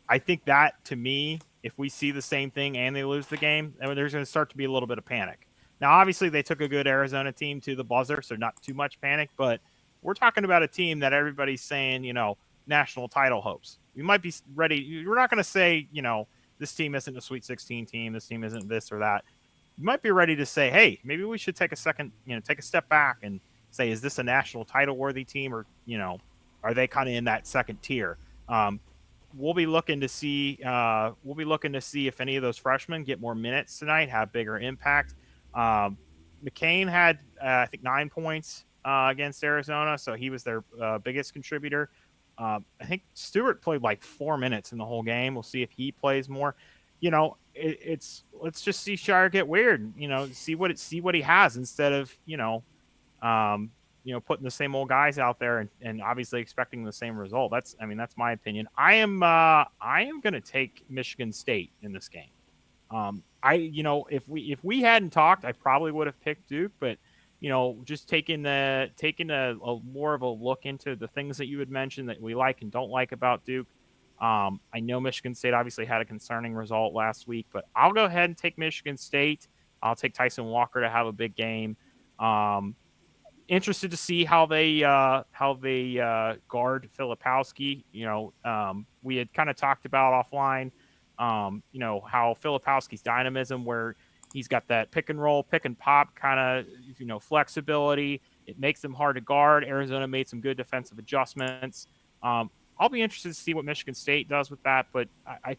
I think that to me, if we see the same thing and they lose the game, then there's going to start to be a little bit of panic. Now, obviously, they took a good Arizona team to the buzzer, so not too much panic. But we're talking about a team that everybody's saying, national title hopes. We might be ready. We're not going to say, this team isn't a Sweet 16 team. This team isn't this or that. You might be ready to say, hey, maybe we should take a second, take a step back and say, is this a national title worthy team, or are they kind of in that second tier? We'll be looking to see. If any of those freshmen get more minutes tonight, have bigger impact. McCain had, I think, 9 points against Arizona, so he was their biggest contributor. I think Stewart played like 4 minutes in the whole game. We'll see if he plays more. It's let's just see Shire get weird. See what he has instead of putting the same old guys out there and obviously expecting the same result. That's my opinion. I am going to take Michigan State in this game. If we hadn't talked, I probably would have picked Duke, but just taking a more of a look into the things that you had mentioned that we like and don't like about Duke. I know Michigan State obviously had a concerning result last week, but I'll go ahead and take Michigan State. I'll take Tyson Walker to have a big game. Interested to see how they guard Filipowski. We had kind of talked about offline. How Filipowski's dynamism, where he's got that pick and roll, pick and pop kind of flexibility. It makes him hard to guard. Arizona made some good defensive adjustments. I'll be interested to see what Michigan State does with that, but I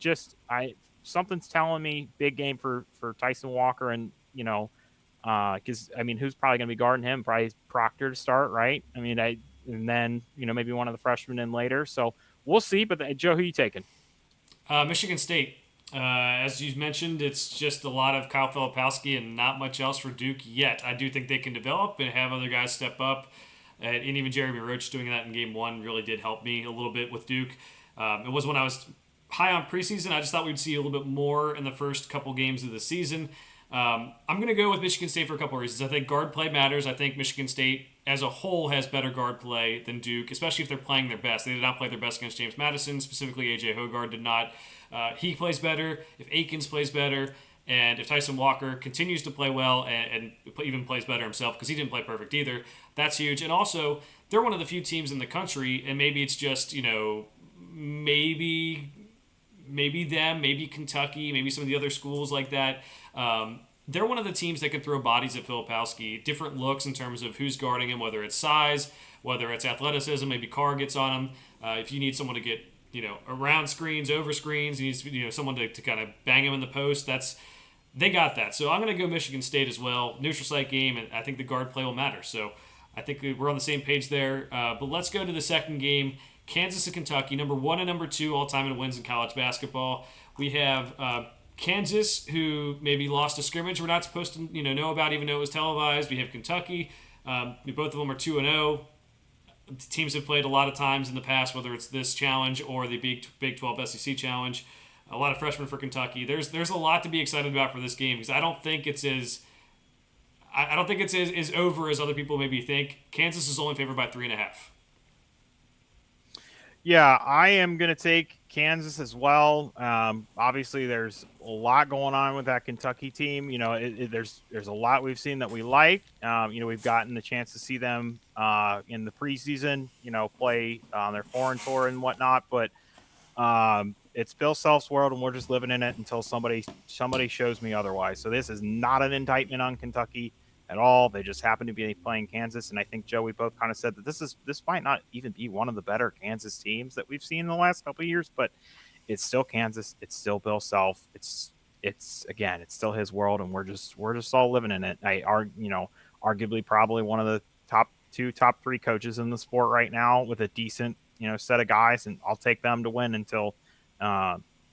something's telling me big game for Tyson Walker, and because who's probably going to be guarding him? Probably Proctor to start, right? And then maybe one of the freshmen in later. So we'll see. But Joe, who are you taking? Michigan State. As you mentioned, it's just a lot of Kyle Filipowski and not much else for Duke yet. I do think they can develop and have other guys step up. And even Jeremy Roach doing that in game one really did help me a little bit with Duke. It was when I was high on preseason. I just thought we'd see a little bit more in the first couple games of the season. I'm going to go with Michigan State for a couple of reasons. I think guard play matters. I think Michigan State as a whole has better guard play than Duke, especially if they're playing their best. They did not play their best against James Madison. Specifically, A.J. Hoggard did not. He plays better. If Akins plays better, and if Tyson Walker continues to play well and even plays better himself, because he didn't play perfect either, that's huge. And also, they're one of the few teams in the country, and maybe it's just, maybe them, maybe Kentucky, maybe some of the other schools like that. They're one of the teams that can throw bodies at Filipowski, different looks in terms of who's guarding him, whether it's size, whether it's athleticism, maybe Carr gets on him. If you need someone to get, around screens, over screens, he needs, someone to kind of bang him in the post, they got that. So I'm going to go Michigan State as well. Neutral site game, and I think the guard play will matter. So I think we're on the same page there. But let's go to the second game. Kansas and Kentucky, number 1 and number 2 all time in wins in college basketball. We have Kansas, who maybe lost a scrimmage we're not supposed to know about, even though it was televised. We have Kentucky. Both of them are 2-0. Teams have played a lot of times in the past, whether it's this challenge or the Big 12 SEC challenge. A lot of freshmen for Kentucky. There's a lot to be excited about for this game, because I don't think it's as over as other people maybe think. Kansas is only favored by 3.5. Yeah, I am going to take Kansas as well. Obviously, there's a lot going on with that Kentucky team. There's a lot we've seen that we like. We've gotten the chance to see them in the preseason, play on their foreign tour and whatnot. But it's Bill Self's world, and we're just living in it until somebody shows me otherwise. So this is not an indictment on Kentucky at all. They just happen to be playing Kansas, and I think, Joe, we both kind of said that this might not even be one of the better Kansas teams that we've seen in the last couple of years, but it's still Kansas. It's still Bill Self. It's still his world, and we're just all living in it. Arguably probably one of the top 3 coaches in the sport right now, with a decent set of guys, and I'll take them to win until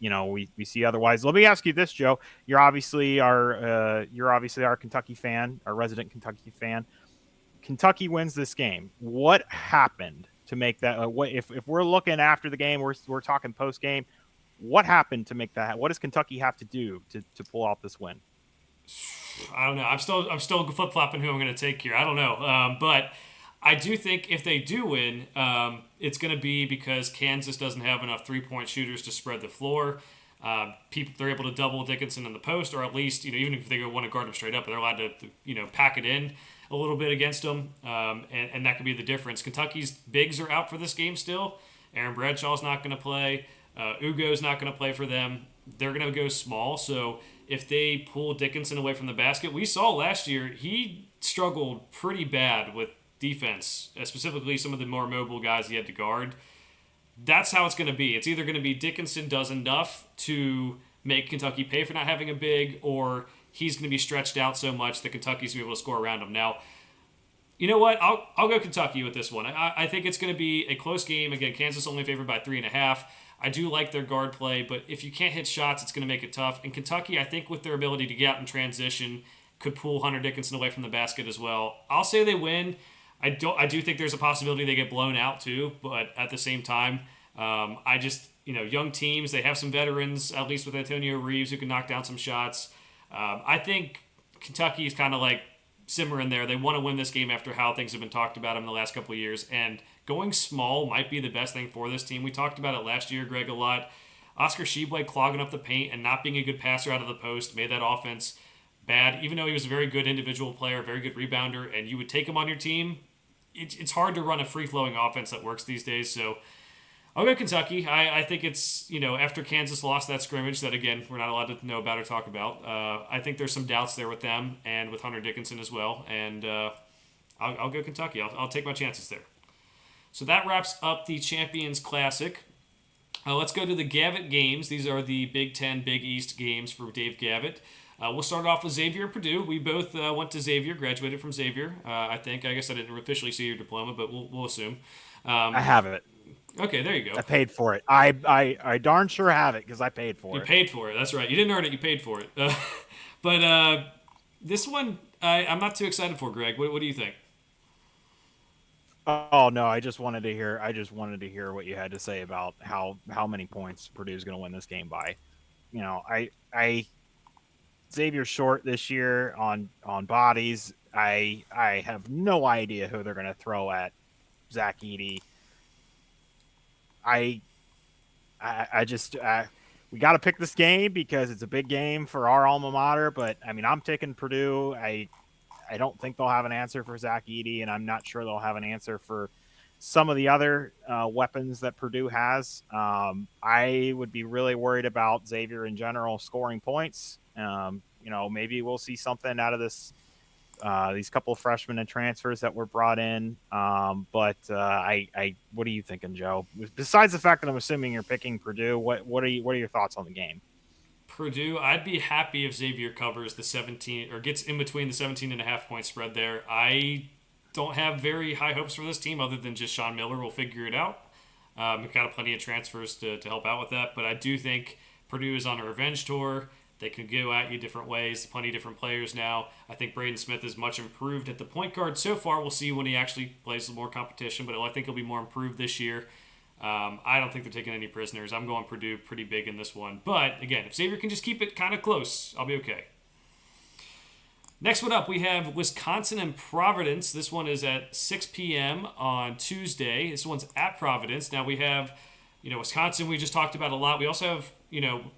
we see otherwise. Let me ask you this, Joe. You're obviously our Kentucky fan, our resident Kentucky fan. Kentucky wins this game. What happened to make that? What if we're looking after the game? We're talking post game. What happened to make that? What does Kentucky have to do to pull off this win? I don't know. I'm still flip flopping who I'm going to take here. I don't know, but I do think if they do win, it's going to be because Kansas doesn't have enough 3-point shooters to spread the floor. They're able to double Dickinson in the post, or at least even if they want to guard him straight up, they're allowed to pack it in a little bit against them, and that could be the difference. Kentucky's bigs are out for this game still. Aaron Bradshaw's not going to play. Ugo's not going to play for them. They're going to go small, so if they pull Dickinson away from the basket, we saw last year he struggled pretty bad with defense, specifically some of the more mobile guys he had to guard. That's how it's going to be. It's either going to be Dickinson does enough to make Kentucky pay for not having a big, or he's going to be stretched out so much that Kentucky's going to be able to score around him. Now, you know what? I'll go Kentucky with this one. I think it's going to be a close game. Again, Kansas only favored by 3.5. I do like their guard play, but if you can't hit shots, it's going to make it tough. And Kentucky, I think with their ability to get out in transition, could pull Hunter Dickinson away from the basket as well. I'll say they win. I do think there's a possibility they get blown out too, but at the same time, I just young teams, they have some veterans, at least with Antonio Reeves, who can knock down some shots. I think Kentucky is kind of like simmering there. They want to win this game after how things have been talked about in the last couple of years, and going small might be the best thing for this team. We talked about it last year, Greg, a lot. Oscar Tshiebwe clogging up the paint and not being a good passer out of the post made that offense bad, even though he was a very good individual player, very good rebounder, and you would take him on your team. It's hard to run a free-flowing offense that works these days, so I'll go Kentucky. I think it's, after Kansas lost that scrimmage that, again, we're not allowed to know about or talk about, I think there's some doubts there with them and with Hunter Dickinson as well, and I'll go Kentucky. I'll take my chances there. So that wraps up the Champions Classic. Let's go to the Gavitt Games. These are the Big Ten, Big East games for Dave Gavitt. We'll start off with Xavier Purdue. We both went to Xavier, graduated from Xavier, I think. I guess I didn't officially see your diploma, but we'll assume. I have it. Okay, there you go. I paid for it. I darn sure have it because I paid for it. You paid for it. That's right. You didn't earn it. You paid for it. But this one, I'm not too excited for, Greg. What do you think? Oh no, I just wanted to hear what you had to say about how many points Purdue's going to win this game by. I Xavier's short this year on bodies. I have no idea who they're going to throw at Zach Edey. I just we got to pick this game because it's a big game for our alma mater. But I mean, I'm taking Purdue. I don't think they'll have an answer for Zach Edey, and I'm not sure they'll have an answer for some of the other weapons that Purdue has. I would be really worried about Xavier in general scoring points. Maybe we'll see something out of these couple of freshmen and transfers that were brought in. But what are you thinking, Joe? Besides the fact that I'm assuming you're picking Purdue, what are your thoughts on the game? Purdue, I'd be happy if Xavier covers the 17 or gets in between the 17.5 point spread there. I don't have very high hopes for this team other than just Sean Miller will figure it out. We've got plenty of transfers to help out with that, but I do think Purdue is on a revenge tour. They can go at you different ways, plenty of different players now. I think Braden Smith is much improved at the point guard so far. We'll see when he actually plays more competition, but I think he'll be more improved this year. I don't think they're taking any prisoners. I'm going Purdue pretty big in this one. But, again, if Xavier can just keep it kind of close, I'll be okay. Next one up, we have Wisconsin and Providence. This one is at 6 p.m. on Tuesday. This one's at Providence. Now, we have, Wisconsin we just talked about a lot. We also have,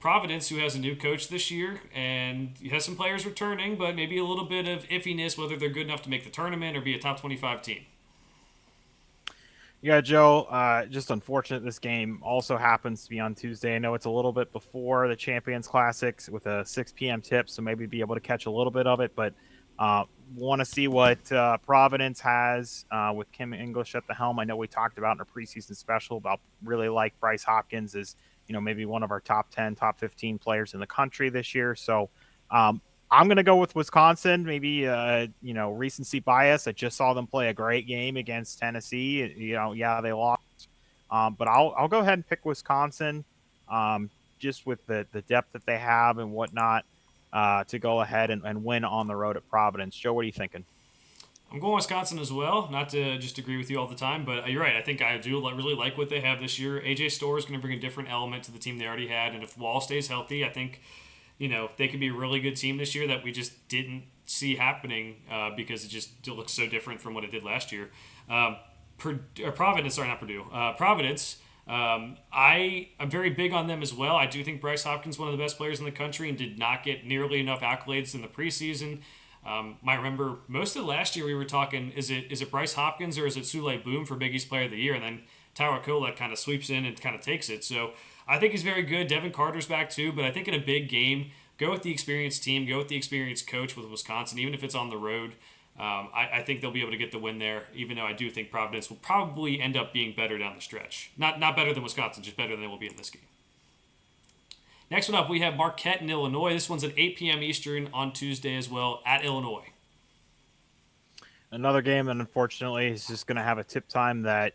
Providence, who has a new coach this year, and has some players returning, but maybe a little bit of iffiness whether they're good enough to make the tournament or be a top 25 team. Yeah, Joe, just unfortunate this game also happens to be on Tuesday. I know it's a little bit before the Champions Classics with a 6 p.m. tip, so maybe be able to catch a little bit of it. But want to see what Providence has with Kim English at the helm. I know we talked about in our preseason special about really like Bryce Hopkins is, maybe one of our top 10, top 15 players in the country this year. So I'm going to go with Wisconsin, maybe, recency bias. I just saw them play a great game against Tennessee. Yeah, they lost. But I'll go ahead and pick Wisconsin just with the depth that they have and whatnot to go ahead and win on the road at Providence. Joe, what are you thinking? I'm going Wisconsin as well. Not to just agree with you all the time, but you're right. I think I do really like what they have this year. AJ Storr is going to bring a different element to the team they already had, and if Wall stays healthy, I think they could be a really good team this year that we just didn't see happening because it just looks so different from what it did last year. Providence, sorry, not Purdue. Providence. I'm very big on them as well. I do think Bryce Hopkins is one of the best players in the country and did not get nearly enough accolades in the preseason. I remember most of last year we were talking, is it Bryce Hopkins or is it Sule Boom for Big East Player of the Year? And then Tyler Kolek kind of sweeps in and kind of takes it. So I think he's very good. Devin Carter's back too, but I think in a big game, go with the experienced team, go with the experienced coach with Wisconsin, even if it's on the road. I think they'll be able to get the win there, even though I do think Providence will probably end up being better down the stretch. Not better than Wisconsin, just better than they will be in this game. Next one up, we have Marquette in Illinois. This one's at 8 p.m. Eastern on Tuesday as well at Illinois. Another game that unfortunately is just going to have a tip time that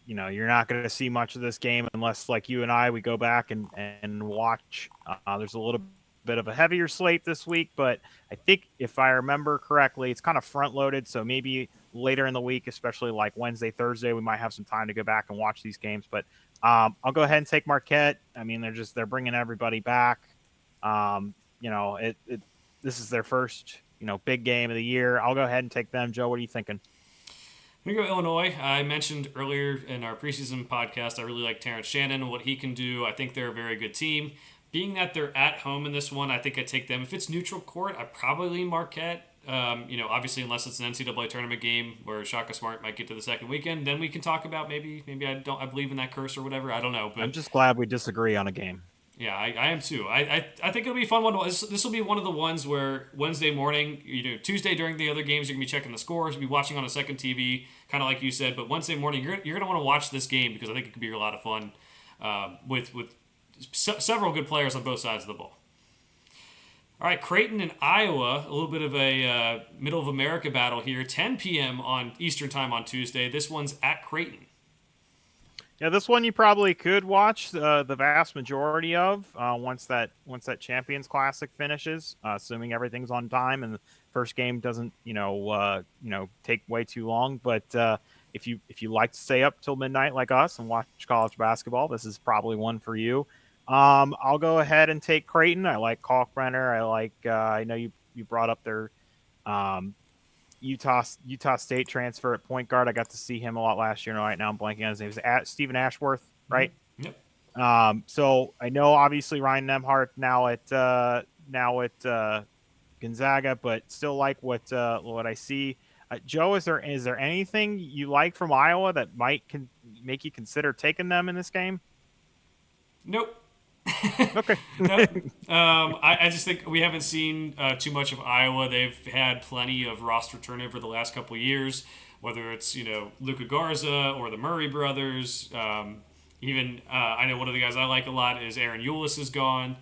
you're not going to see much of this game unless, like you and I, we go back and watch. There's a little bit of a heavier slate this week, but I think if I remember correctly, it's kind of front loaded. So maybe later in the week, especially like Wednesday, Thursday, we might have some time to go back and watch these games. But I'll go ahead and take Marquette. I mean, they're bringing everybody back. This is their first big game of the year. I'll go ahead and take them. Joe, what are you thinking? I'm going to go Illinois. I mentioned earlier in our preseason podcast, I really like Terrence Shannon and what he can do. I think they're a very good team. Being that they're at home in this one, I think I take them. If it's neutral court, I probably lean Marquette. Obviously, unless it's an NCAA tournament game where Shaka Smart might get to the second weekend, then we can talk about maybe I believe in that curse or whatever. I don't know. But I'm just glad we disagree on a game. Yeah, I am too. I think it'll be a fun one. This will be one of the ones where Wednesday morning, Tuesday during the other games, you're going to be checking the scores, you'll be watching on a second TV, kind of like you said. But Wednesday morning, you're going to want to watch this game because I think it could be a lot of fun with several good players on both sides of the ball. All right, Creighton and Iowa, a little bit of a middle of America battle here. 10 p.m. on Eastern time on Tuesday. This one's at Creighton. Yeah, this one you probably could watch the vast majority of once that Champions Classic finishes, assuming everything's on time and the first game doesn't take way too long. But if you like to stay up till midnight like us and watch college basketball, this is probably one for you. I'll go ahead and take Creighton. I like Kalkbrenner. I know you brought up their Utah State transfer at point guard. I got to see him a lot last year. Right now I'm blanking on his name. It's Stephen Ashworth, right? Mm-hmm. Yep. So I know obviously Ryan Nembhard now at Gonzaga, but still like what I see. Joe, is there anything you like from Iowa that might make you consider taking them in this game? Nope. Okay. Nope. I just think we haven't seen too much of Iowa. They've had plenty of roster turnover the last couple of years, whether it's Luka Garza or the Murray brothers. Even I know one of the guys I like a lot is Aaron Eulis is gone.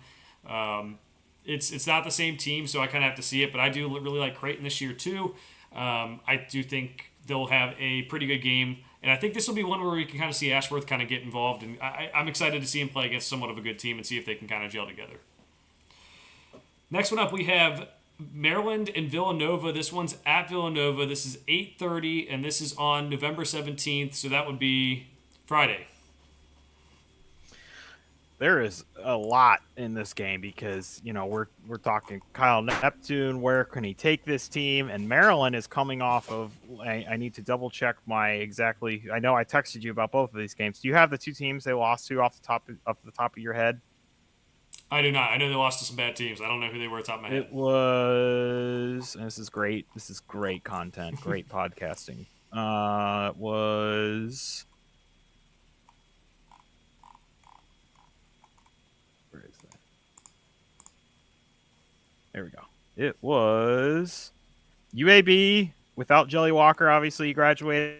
It's not the same team, so I kind of have to see it. But I do really like Creighton this year too. I do think they'll have a pretty good game. And I think this will be one where we can kind of see Ashworth kind of get involved. And I'm excited to see him play against somewhat of a good team and see if they can kind of gel together. Next one up, we have Maryland and Villanova. This one's at Villanova. This is 8:30, and this is on November 17th. So that would be Friday. There is a lot in this game because we're talking Kyle Neptune. Where can he take this team? And Maryland is coming off of. I need to double check I know I texted you about both of these games. Do you have the two teams they lost to off the top of your head? I do not. I know they lost to some bad teams. I don't know who they were at the top of my head. It was. And this is great. This is great content. Great podcasting. It was. Where is that? There we go. It was UAB without Jelly Walker. Obviously, he graduated,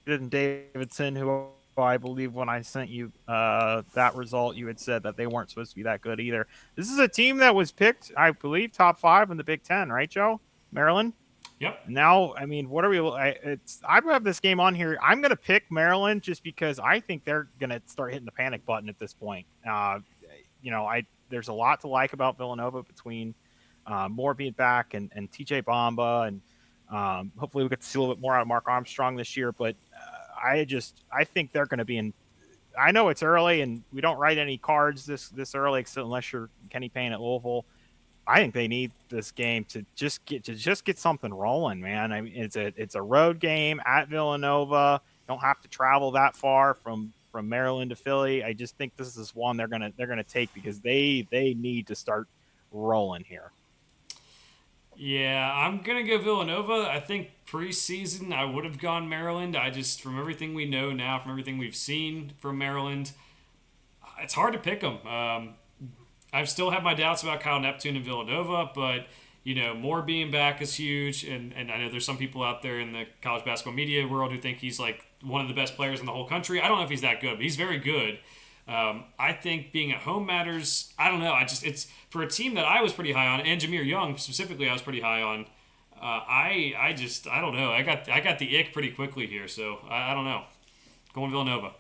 and Davidson, who I believe when I sent you that result, you had said that they weren't supposed to be that good either. This is a team that was picked, I believe, top 5 in the Big Ten, right, Joe? Maryland? Yep. Now, I mean, what are we? I have this game on here. I'm going to pick Maryland just because I think they're going to start hitting the panic button at this point. There's a lot to like about Villanova between Moore being back and TJ Bamba and Hopefully, we get to see a little bit more out of Mark Armstrong this year. But I think they're going to be in. I know it's early, and we don't write any cards this early, unless you're Kenny Payne at Louisville. I think they need this game to just get something rolling, man. I mean, it's a road game at Villanova. Don't have to travel that far from Maryland to Philly. I just think this is one they're gonna take because they need to start rolling here. Yeah, I'm gonna go Villanova. I think preseason I would have gone Maryland. I just, from everything we know now, from everything we've seen from Maryland, it's hard to pick them. I still have my doubts about Kyle Neptune and Villanova, but Moore being back is huge, and I know there's some people out there in the college basketball media world who think he's like one of the best players in the whole country. I don't know if he's that good, but he's very good. I think being at home matters. I don't know. It's for a team that I was pretty high on, and Jameer Young specifically, I was pretty high on. I don't know. I got the ick pretty quickly here, so I don't know. Going Villanova.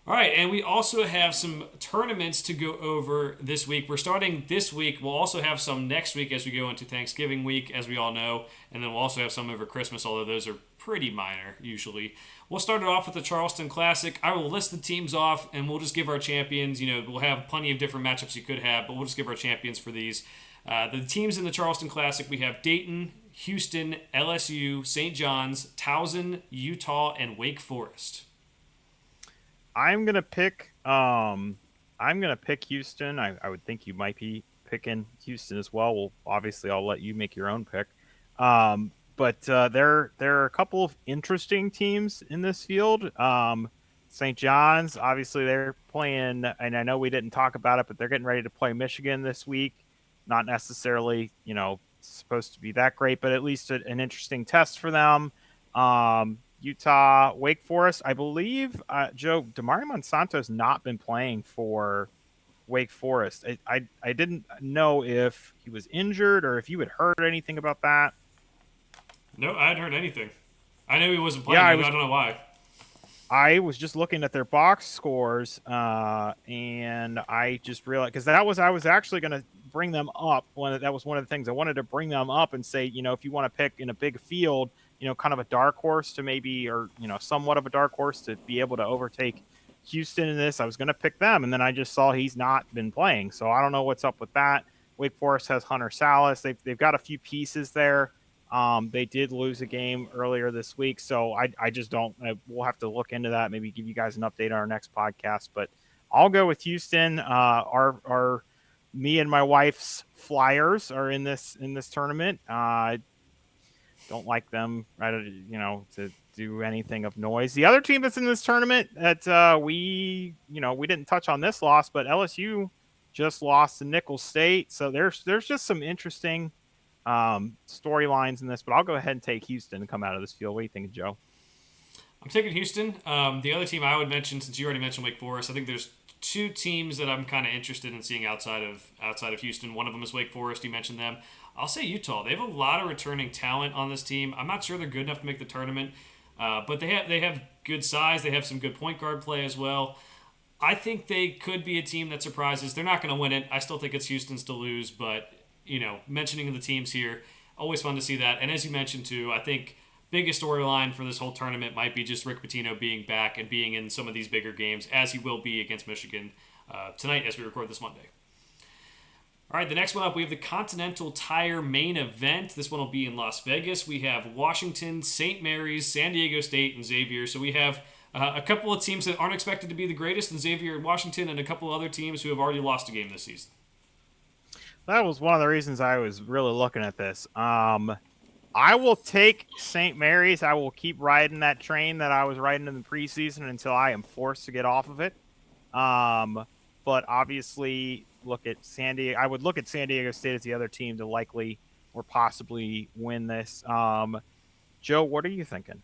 All right, and we also have some tournaments to go over this week. We're starting this week. We'll also have some next week as we go into Thanksgiving week, as we all know, and then we'll also have some over Christmas, although those are pretty minor usually. We'll start it off with the Charleston Classic. I will list the teams off, and we'll just give our champions. We'll have plenty of different matchups you could have, but we'll just give our champions for these. The teams in the Charleston Classic, we have Dayton, Houston, LSU, St. John's, Towson, Utah, and Wake Forest. I'm gonna pick Houston. I would think you might be picking Houston as well. Well, obviously, I'll let you make your own pick. But there are a couple of interesting teams in this field. St. John's, obviously, they're playing, and I know we didn't talk about it, but they're getting ready to play Michigan this week. Not necessarily, supposed to be that great, but at least an interesting test for them. Utah, Wake Forest, I believe, Joe, Damari Monsanto's not been playing for Wake Forest. I didn't know if he was injured or if you had heard anything about that. No, I hadn't heard anything. I knew he wasn't playing, Yeah, but I don't know why. I was just looking at their box scores, and I just realized because I was actually going to bring them up. That was one of the things I wanted to bring them up and say, if you want to pick in a big field, kind of a dark horse to maybe, or somewhat of a dark horse to be able to overtake Houston in this. I was going to pick them, and then I just saw he's not been playing, so I don't know what's up with that. Wake Forest has Hunter Salas. They've got a few pieces there. They did lose a game earlier this week, so I just don't. We'll have to look into that. Maybe give you guys an update on our next podcast. But I'll go with Houston. Our me and my wife's Flyers are in this tournament. Don't like them, to do anything of noise. The other team that's in this tournament that we didn't touch on this loss, but LSU just lost to Nicholls State. So there's just some interesting storylines in this, but I'll go ahead and take Houston and come out of this field. What do you think, Joe? I'm taking Houston. The other team I would mention, since you already mentioned Wake Forest, I think there's two teams that I'm kind of interested in seeing outside of Houston. One of them is Wake Forest. You mentioned them. I'll say Utah. They have a lot of returning talent on this team. I'm not sure they're good enough to make the tournament, but they have good size. They have some good point guard play as well. I think they could be a team that surprises. They're not going to win it. I still think it's Houston's to lose, but mentioning the teams here, always fun to see that. And as you mentioned too, I think biggest storyline for this whole tournament might be just Rick Pitino being back and being in some of these bigger games, as he will be against Michigan tonight as we record this Monday. All right, the next one up, we have the Continental Tire main event. This one will be in Las Vegas. We have Washington, St. Mary's, San Diego State, and Xavier. So we have a couple of teams that aren't expected to be the greatest in Xavier and Washington, and a couple other teams who have already lost a game this season. That was one of the reasons I was really looking at this. I will take St. Mary's. I will keep riding that train that I was riding in the preseason until I am forced to get off of it. But obviously, I would look at San Diego State as the other team to likely or possibly win this. Joe, what are you thinking?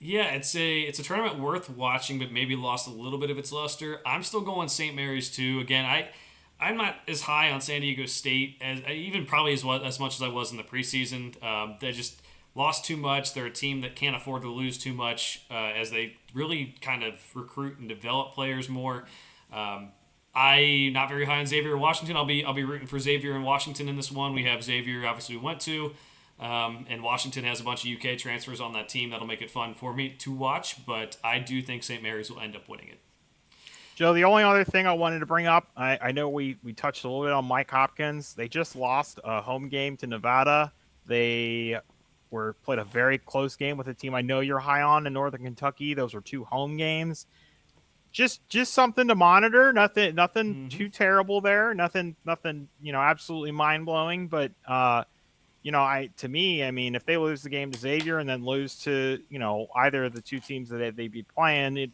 Yeah, it's a tournament worth watching, but maybe lost a little bit of its luster. I'm still going St. Mary's too. Again, I'm not as high on San Diego State as even probably as much as I was in the preseason. They just lost too much. They're a team that can't afford to lose too much as they really kind of recruit and develop players more. I'm not very high on Xavier Washington. I'll be rooting for Xavier and Washington in this one. We have Xavier, obviously we went to. And Washington has a bunch of UK transfers on that team that'll make it fun for me to watch. But I do think St. Mary's will end up winning it. Joe, the only other thing I wanted to bring up, I know we touched a little bit on Mike Hopkins. They just lost a home game to Nevada. They were played a very close game with a team I know you're high on in Northern Kentucky. Those were 2 home games. Just something to monitor. Nothing Mm-hmm. too terrible there. Nothing absolutely mind blowing. But to me, I mean, if they lose the game to Xavier and then lose to either of the 2 teams that they'd be playing, it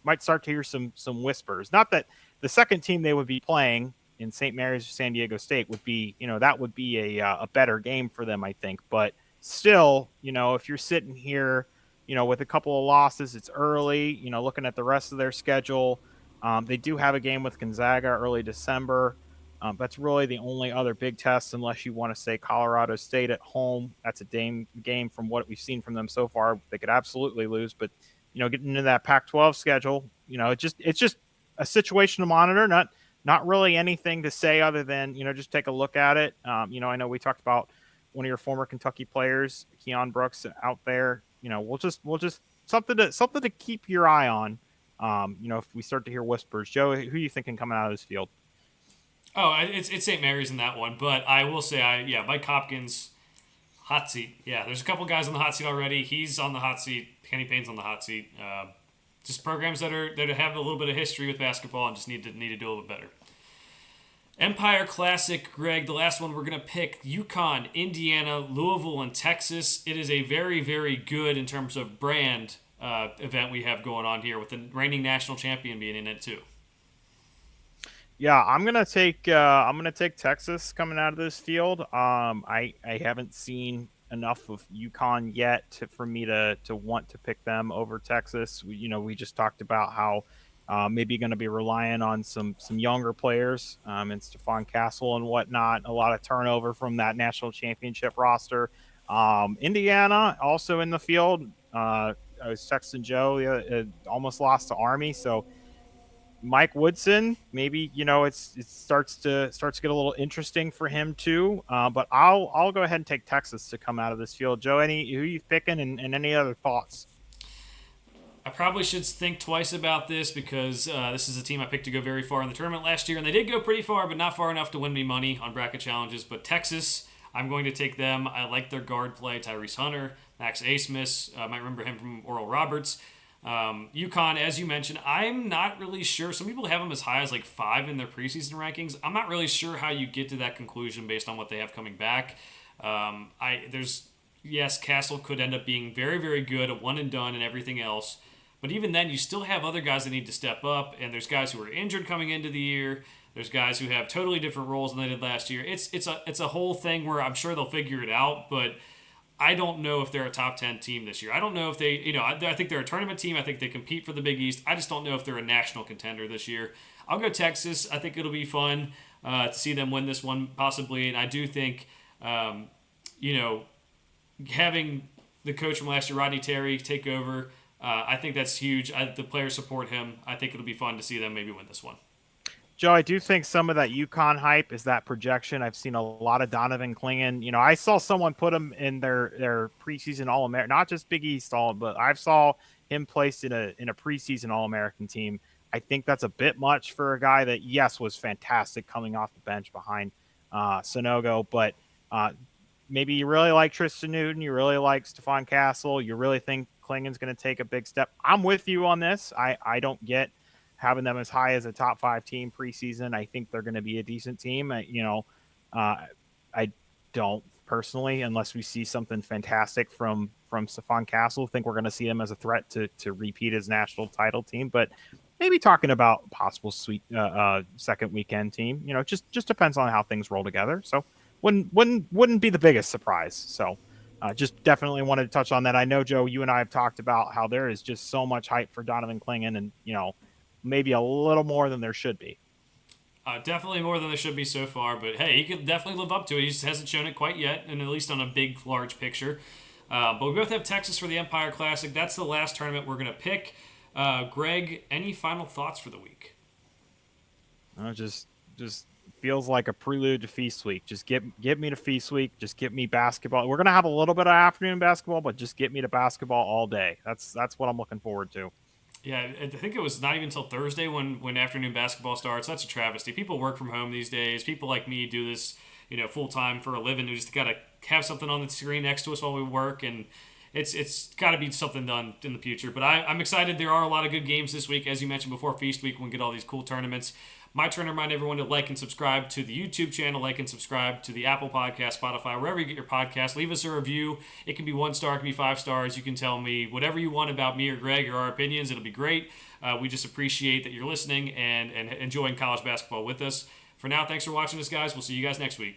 might start to hear some whispers. Not that the second team they would be playing in St. Mary's or San Diego State would be that would be a better game for them, I think. But still, if you're sitting here with a couple of losses, it's early, looking at the rest of their schedule. They do have a game with Gonzaga early December. That's really the only other big test, unless you want to say Colorado State at home. That's a game from what we've seen from them so far. They could absolutely lose, but getting into that Pac-12 schedule, it's just a situation to monitor. Not really anything to say other than just take a look at it. I know we talked about one of your former Kentucky players, Keon Brooks, out there. We'll just something to keep your eye on. If we start to hear whispers, Joe, who are you thinking coming out of this field? Oh, it's St. Mary's in that one, but I will say, Mike Hopkins, hot seat. Yeah, there's a couple guys on the hot seat already. He's on the hot seat. Kenny Payne's on the hot seat. Just programs that have a little bit of history with basketball and just need to do a little bit better. Empire Classic, Greg, the last one we're going to pick, UConn, Indiana, Louisville, and Texas. It is a very, very good, in terms of brand, event we have going on here with the reigning national champion being in it too. Yeah, I'm gonna take Texas coming out of this field. I haven't seen enough of UConn yet for me to want to pick them over Texas. We just talked about how maybe going to be relying on some younger players and Stephon Castle and whatnot. A lot of turnover from that national championship roster. Indiana also in the field. I was texting Joe. Almost lost to Army, so Mike Woodson, maybe it starts to get a little interesting for him too. But I'll go ahead and take Texas to come out of this field. Joe, who are you picking, and any other thoughts? I probably should think twice about this because this is a team I picked to go very far in the tournament last year, and they did go pretty far, but not far enough to win me money on bracket challenges. But Texas, I'm going to take them. I like their guard play, Tyrese Hunter, Max Asmus. Might remember him from Oral Roberts. UConn, as you mentioned, I'm not really sure. Some people have them as high as like 5 in their preseason rankings. I'm not really sure how you get to that conclusion based on what they have coming back. Yes, Castle could end up being very, very good, a one and done, and everything else. But even then, you still have other guys that need to step up, and there's guys who are injured coming into the year. There's guys who have totally different roles than they did last year. It's a whole thing where I'm sure they'll figure it out, but I don't know if they're a top 10 team this year. I don't know if they, I think they're a tournament team. I think they compete for the Big East. I just don't know if they're a national contender this year. I'll go Texas. I think it'll be fun to see them win this one possibly. And I do think, having the coach from last year, Rodney Terry, take over, I think that's huge. The players support him. I think it'll be fun to see them maybe win this one. Joe, I do think some of that UConn hype is that projection. I've seen a lot of Donovan Clingan. I saw someone put him in their preseason All-American, not just Big East All, but I saw him placed in a preseason All-American team. I think that's a bit much for a guy that, yes, was fantastic coming off the bench behind Sonogo, but maybe you really like Tristan Newton, you really like Stephon Castle, you really think Clingan's going to take a big step. I'm with you on this. I don't get having them as high as a top 5 team preseason. I think they're going to be a decent team. I don't personally, unless we see something fantastic from Stephon Castle, think we're going to see them as a threat to repeat his national title team. But maybe talking about possible sweet second weekend team. Just depends on how things roll together. So wouldn't be the biggest surprise. So just definitely wanted to touch on that. I know, Joe, you and I have talked about how there is just so much hype for Donovan Clingan, and maybe a little more than there should be. Definitely more than there should be so far, but hey, he could definitely live up to it. He just hasn't shown it quite yet, and at least on a big, large picture. But we both have Texas for the Empire Classic. That's the last tournament we're going to pick. Greg, any final thoughts for the week? Just feels like a prelude to Feast Week. Just get me to Feast Week. Just get me basketball. We're gonna have a little bit of afternoon basketball, but just get me to basketball all day. That's what I'm looking forward to. Yeah, I think it was not even until Thursday when afternoon basketball starts. That's a travesty. People work from home these days. People like me do this, full time for a living. We just got to have something on the screen next to us while we work, and it's got to be something done in the future. But I'm excited. There are a lot of good games this week, as you mentioned before. Feast Week, we get all these cool tournaments. My turn to remind everyone to like and subscribe to the YouTube channel, like and subscribe to the Apple Podcast, Spotify, wherever you get your podcast. Leave us a review. It can be 1 star, it can be 5 stars. You can tell me whatever you want about me or Greg or our opinions. It'll be great. We just appreciate that you're listening and enjoying college basketball with us. For now, thanks for watching us, guys. We'll see you guys next week.